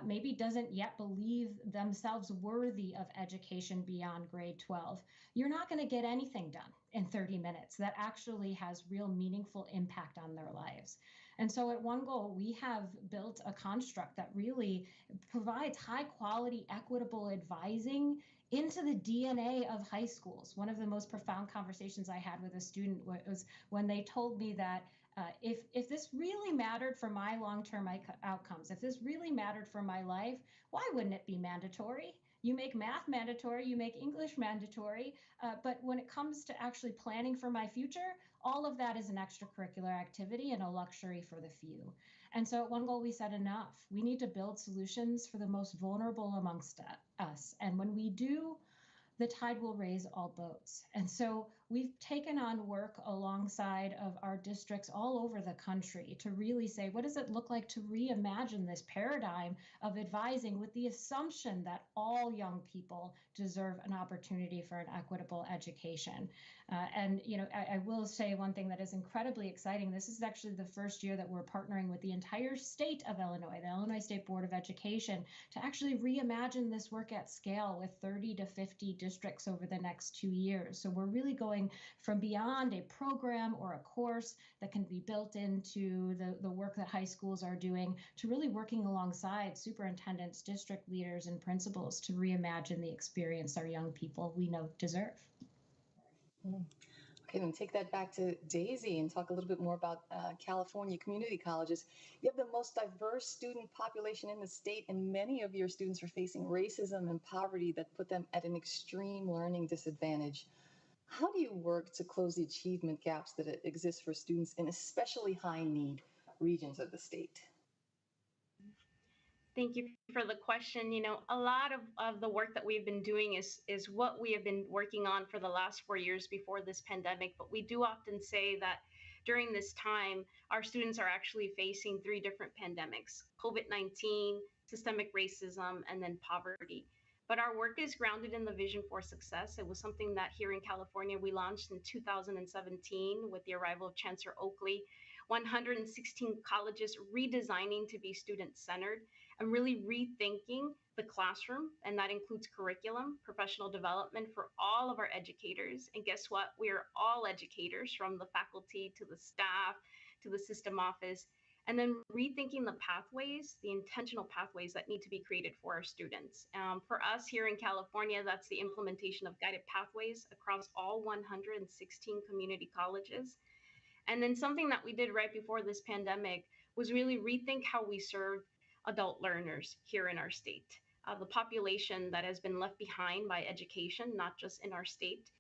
maybe doesn't yet believe themselves worthy of education beyond grade 12, you're not going to get anything done in 30 minutes that actually has real meaningful impact on their lives. And so at One Goal, we have built a construct that really provides high quality, equitable advising into the DNA of high schools. One of the most profound conversations I had with a student was when they told me that if this really mattered for my long-term outcomes, if this really mattered for my life, why wouldn't it be mandatory? You make math mandatory, you make English mandatory, but when it comes to actually planning for my future, all of that is an extracurricular activity and a luxury for the few. And so at One Goal, we said enough. We need to build solutions for the most vulnerable amongst us. And when we do, the tide will raise all boats. And so we've taken on work alongside of our districts all over the country to really say, what does it look like to reimagine this paradigm of advising with the assumption that all young people deserve an opportunity for an equitable education? I will say one thing that is incredibly exciting. This is actually the first year that we're partnering with the entire state of Illinois, the Illinois State Board of Education, to actually reimagine this work at scale with 30 to 50 districts over the next 2 years. So we're really going from beyond a program or a course that can be built into the work that high schools are doing to really working alongside superintendents, district leaders, and principals to reimagine the experience our young people we know deserve. Okay, then take that back to Daisy and talk a little bit more about California community colleges. You have the most diverse student population in the state, and many of your students are facing racism and poverty that put them at an extreme learning disadvantage. How do you work to close the achievement gaps that exist for students in especially high need regions of the state? Thank you for the question. A lot of the work that we've been doing is what we have been working on for the last 4 years before this pandemic. But we do often say that during this time, our students are actually facing 3 different pandemics: COVID-19, systemic racism, and then poverty. But our work is grounded in the Vision for Success. It was something that here in California we launched in 2017 with the arrival of Chancellor Oakley. 116 colleges redesigning to be student-centered and really rethinking the classroom. And that includes curriculum, professional development for all of our educators. And guess what? We are all educators, from the faculty to the staff to the system office. And then rethinking the pathways, the intentional pathways that need to be created for our students. For us here in California, that's the implementation of guided pathways across all 116 community colleges. And then something that we did right before this pandemic was really rethink how we serve adult learners here in our state, the population that has been left behind by education, not just in our state,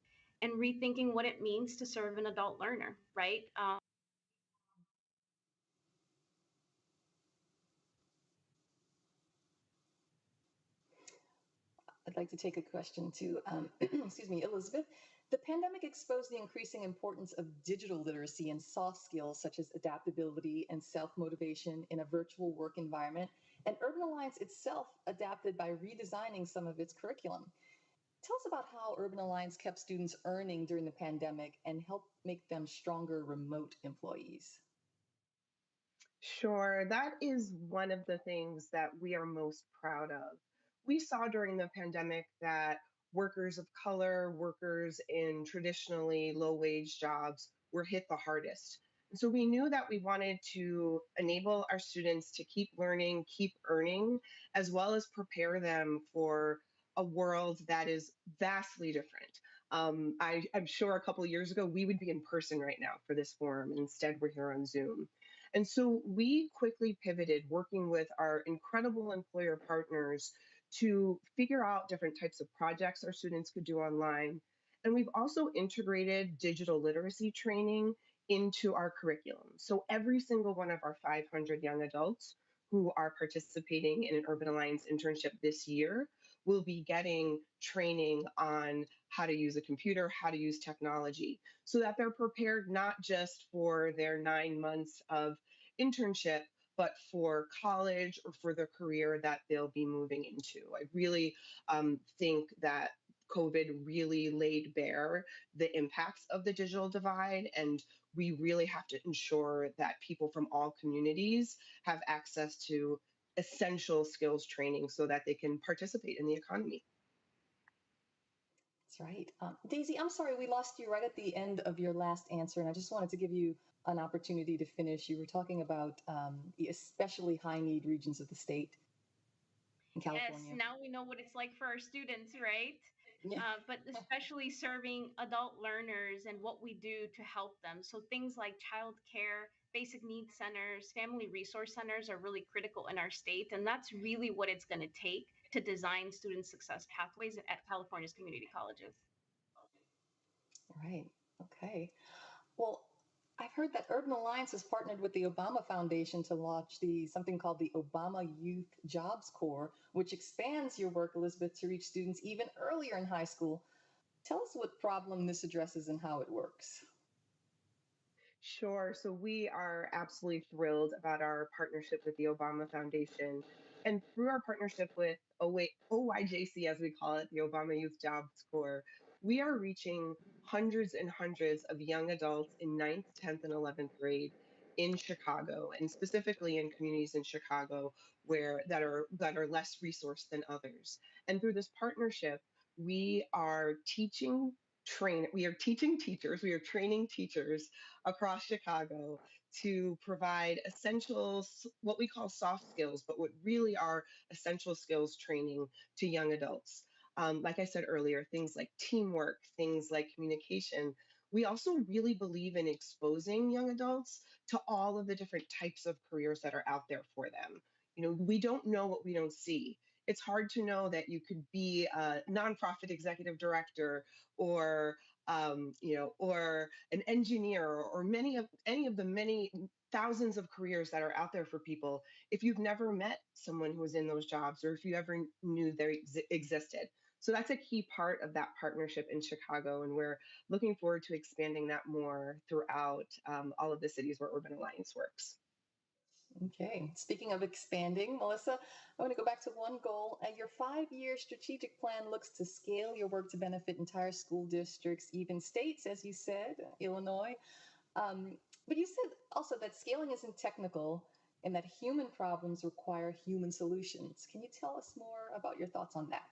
and rethinking what it means to serve an adult learner, right? I'd like to take a question to, excuse me, Elizabeth. The pandemic exposed the increasing importance of digital literacy and soft skills such as adaptability and self-motivation in a virtual work environment. And Urban Alliance itself adapted by redesigning some of its curriculum. Tell us about how Urban Alliance kept students earning during the pandemic and helped make them stronger remote employees. Sure, that is one of the things that we are most proud of. We saw during the pandemic that workers of color, workers in traditionally low-wage jobs were hit the hardest. And so we knew that we wanted to enable our students to keep learning, keep earning, as well as prepare them for a world that is vastly different. I'm sure a couple of years ago, we would be in person right now for this forum. And instead, we're here on Zoom. And so we quickly pivoted, working with our incredible employer partners to figure out different types of projects our students could do online. And we've also integrated digital literacy training into our curriculum. So every single one of our 500 young adults who are participating in an Urban Alliance internship this year will be getting training on how to use a computer, how to use technology, so that they're prepared not just for their 9 months of internship, but for college or for the career that they'll be moving into. I really think that COVID really laid bare the impacts of the digital divide, and we really have to ensure that people from all communities have access to essential skills training so that they can participate in the economy. That's right. Daisy, I'm sorry, we lost you right at the end of your last answer, and I just wanted to give you an opportunity to finish. You were talking about the especially high need regions of the state in California. Yes, now we know what it's like for our students, right? Yeah. But especially serving adult learners and what we do to help them. So things like childcare, basic needs centers, family resource centers are really critical in our state. And that's really what it's going to take to design student success pathways at California's community colleges. Right. Okay. Well, I've heard that Urban Alliance has partnered with the Obama Foundation to launch something called the Obama Youth Jobs Corps, which expands your work, Elizabeth, to reach students even earlier in high school. Tell us what problem this addresses and how it works. Sure. So we are absolutely thrilled about our partnership with the Obama Foundation. And through our partnership with OYJC, as we call it, the Obama Youth Jobs Corps, we are reaching hundreds and hundreds of young adults in 9th, 10th, and 11th grade in Chicago, and specifically in communities in Chicago that are less resourced than others. And through this partnership, we are teaching teachers, we are training teachers across Chicago to provide essentials, what we call soft skills, but what really are essential skills training to young adults. Like I said earlier, things like teamwork, things like communication. We also really believe in exposing young adults to all of the different types of careers that are out there for them. You know, we don't know what we don't see. It's hard to know that you could be a nonprofit executive director or or an engineer, or any of the many thousands of careers that are out there for people if you've never met someone who was in those jobs or if you ever knew they existed. So that's a key part of that partnership in Chicago, and we're looking forward to expanding that more throughout all of the cities where Urban Alliance works. Okay. Speaking of expanding, Melissa, I want to go back to one goal. Your 5-year strategic plan looks to scale your work to benefit entire school districts, even states, as you said, Illinois. But you said also that scaling isn't technical and that human problems require human solutions. Can you tell us more about your thoughts on that?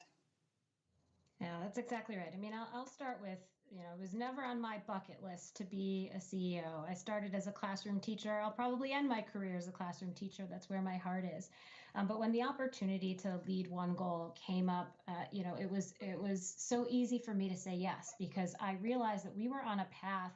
Yeah, that's exactly right. I mean, I'll start with, it was never on my bucket list to be a CEO. I started as a classroom teacher. I'll probably end my career as a classroom teacher. That's where my heart is. But when the opportunity to lead One Goal came up, it was so easy for me to say yes, because I realized that we were on a path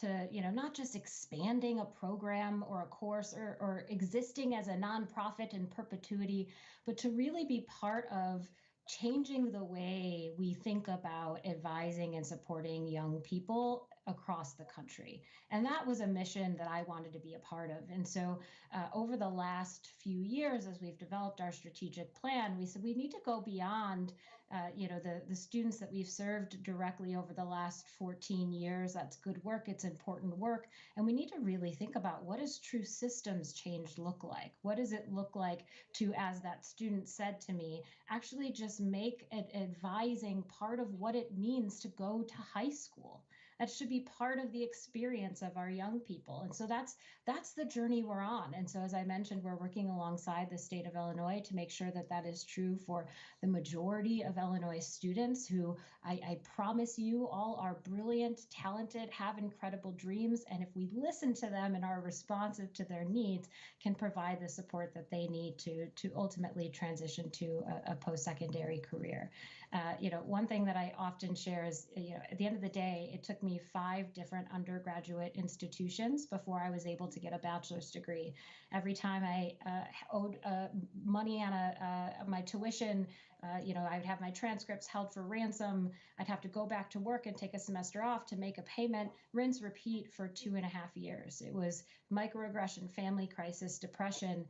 to, not just expanding a program or a course or existing as a nonprofit in perpetuity, but to really be part of changing the way we think about advising and supporting young people across the country. And that was a mission that I wanted to be a part of. And so over the last few years, as we've developed our strategic plan, we said we need to go beyond the students that we've served directly over the last 14 years. That's good work. It's important work. And we need to really think about, what does true systems change look like? What does it look like to, as that student said to me, actually just make advising part of what it means to go to high school? That should be part of the experience of our young people. And so that's the journey we're on. And so, as I mentioned, we're working alongside the state of Illinois to make sure that that is true for the majority of Illinois students who I promise you all are brilliant, talented, have incredible dreams. And if we listen to them and are responsive to their needs, can provide the support that they need to ultimately transition to a post-secondary career. One thing that I often share is, at the end of the day, it took me 5 different undergraduate institutions before I was able to get a bachelor's degree. Every time I owed money on my tuition, I'd have my transcripts held for ransom. I'd have to go back to work and take a semester off to make a payment, rinse, repeat for 2.5 years. It was microaggression, family crisis, depression.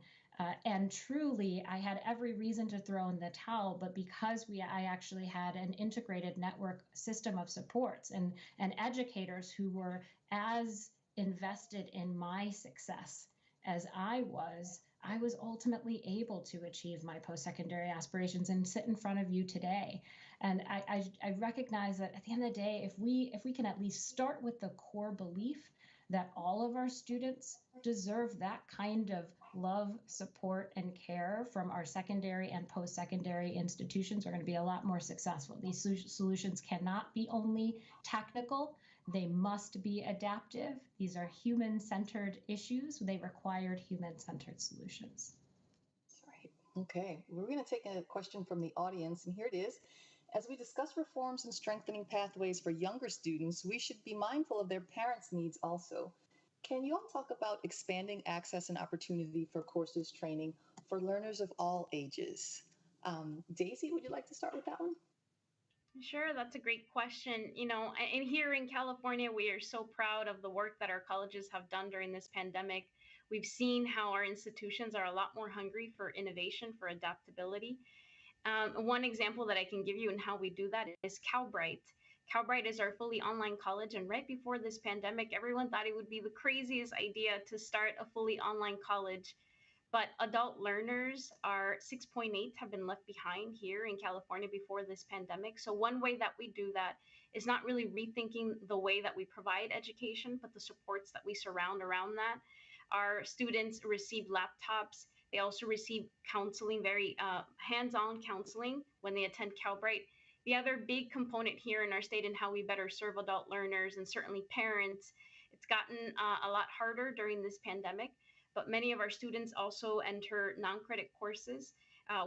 And truly, I had every reason to throw in the towel, but because I actually had an integrated network system of supports and educators who were as invested in my success as I was ultimately able to achieve my post-secondary aspirations and sit in front of you today. And I recognize that at the end of the day, if we can at least start with the core belief that all of our students deserve that kind of love, support, and care from our secondary and post-secondary institutions, are going to be a lot more successful. These solutions cannot be only technical. They must be adaptive. These are human-centered issues. They required human-centered solutions. That's right. Okay, we're going to take a question from the audience, and here it is. As we discuss reforms and strengthening pathways for younger students, we should be mindful of their parents' needs also. Can you all talk about expanding access and opportunity for courses training for learners of all ages? Daisy, would you like to start with that one? Sure, that's a great question. And here in California, we are so proud of the work that our colleges have done during this pandemic. We've seen how our institutions are a lot more hungry for innovation, for adaptability. One example that I can give you in how we do that is Calbright. Calbright is our fully online college, and right before this pandemic, everyone thought it would be the craziest idea to start a fully online college. But adult learners are 6.8 have been left behind here in California before this pandemic. So one way that we do that is not really rethinking the way that we provide education, but the supports that we surround around that. Our students receive laptops. They also receive counseling, very hands-on counseling when they attend Calbright. The other big component here in our state and how we better serve adult learners and certainly parents, it's gotten a lot harder during this pandemic, but many of our students also enter non-credit courses.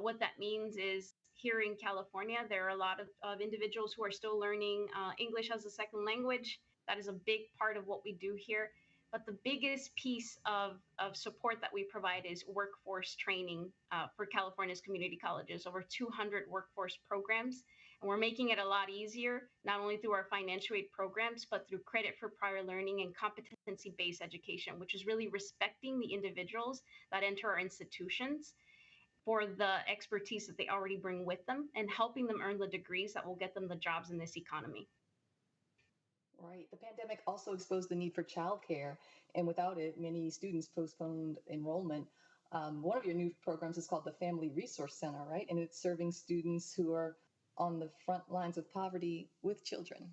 What that means is here in California, there are a lot of individuals who are still learning English as a second language. That is a big part of what we do here. But the biggest piece of support that we provide is workforce training for California's community colleges, over 200 workforce programs. And we're making it a lot easier, not only through our financial aid programs, but through credit for prior learning and competency-based education, which is really respecting the individuals that enter our institutions for the expertise that they already bring with them and helping them earn the degrees that will get them the jobs in this economy. Right. The pandemic also exposed the need for childcare, and without it, many students postponed enrollment. One of your new programs is called the Family Resource Center, right? And it's serving students who are on the front lines of poverty with children.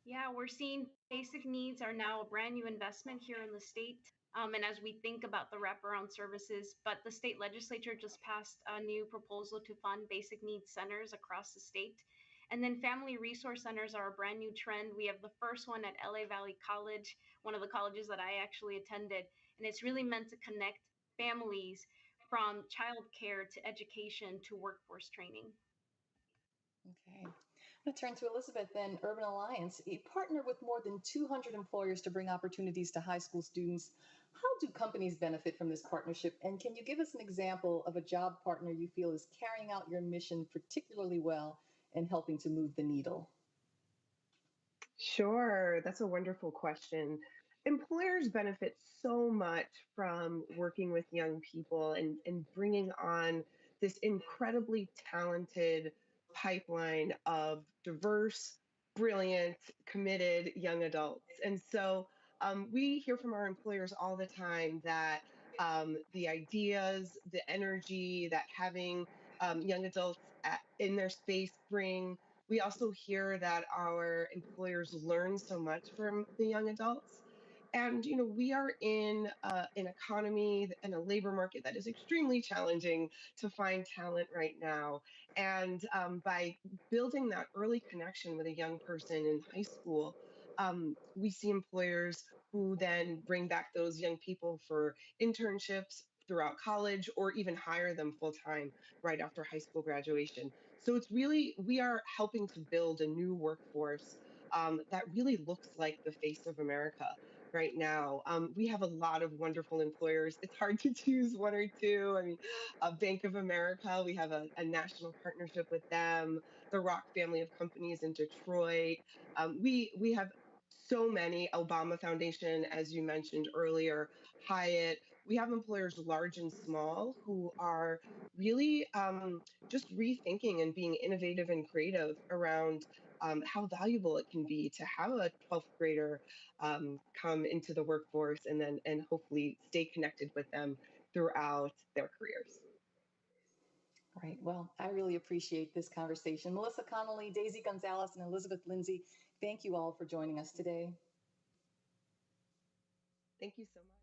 Yeah, we're seeing basic needs are now a brand new investment here in the state. And as we think about the wraparound services, but the state legislature just passed a new proposal to fund basic needs centers across the state. And then family resource centers are a brand new trend. We have the first one at LA Valley College, one of the colleges that I actually attended. And it's really meant to connect families from childcare to education to workforce training. Okay. I'm going to turn to Elizabeth then. Urban Alliance, you partner with more than 200 employers to bring opportunities to high school students. How do companies benefit from this partnership? And can you give us an example of a job partner you feel is carrying out your mission particularly well and helping to move the needle? Sure, that's a wonderful question. Employers benefit so much from working with young people and bringing on this incredibly talented pipeline of diverse, brilliant, committed young adults. And so we hear from our employers all the time that the ideas, the energy that having young adults in their space bring, We also hear that our employers learn so much from the young adults. And we are in an economy and a labor market that is extremely challenging to find talent right now. And by building that early connection with a young person in high school, we see employers who then bring back those young people for internships throughout college or even hire them full time right after high school graduation. So it's really, we are helping to build a new workforce that really looks like the face of America right now. We have a lot of wonderful employers. It's hard to choose one or two. I mean, Bank of America, we have a national partnership with them, the Rock family of companies in Detroit. We have so many, Obama Foundation, as you mentioned earlier, Hyatt. We have employers large and small who are really just rethinking and being innovative and creative around how valuable it can be to have a 12th grader come into the workforce and hopefully stay connected with them throughout their careers. All right. Well, I really appreciate this conversation. Melissa Connolly, Daisy Gonzalez, and Elizabeth Lindsay, thank you all for joining us today. Thank you so much.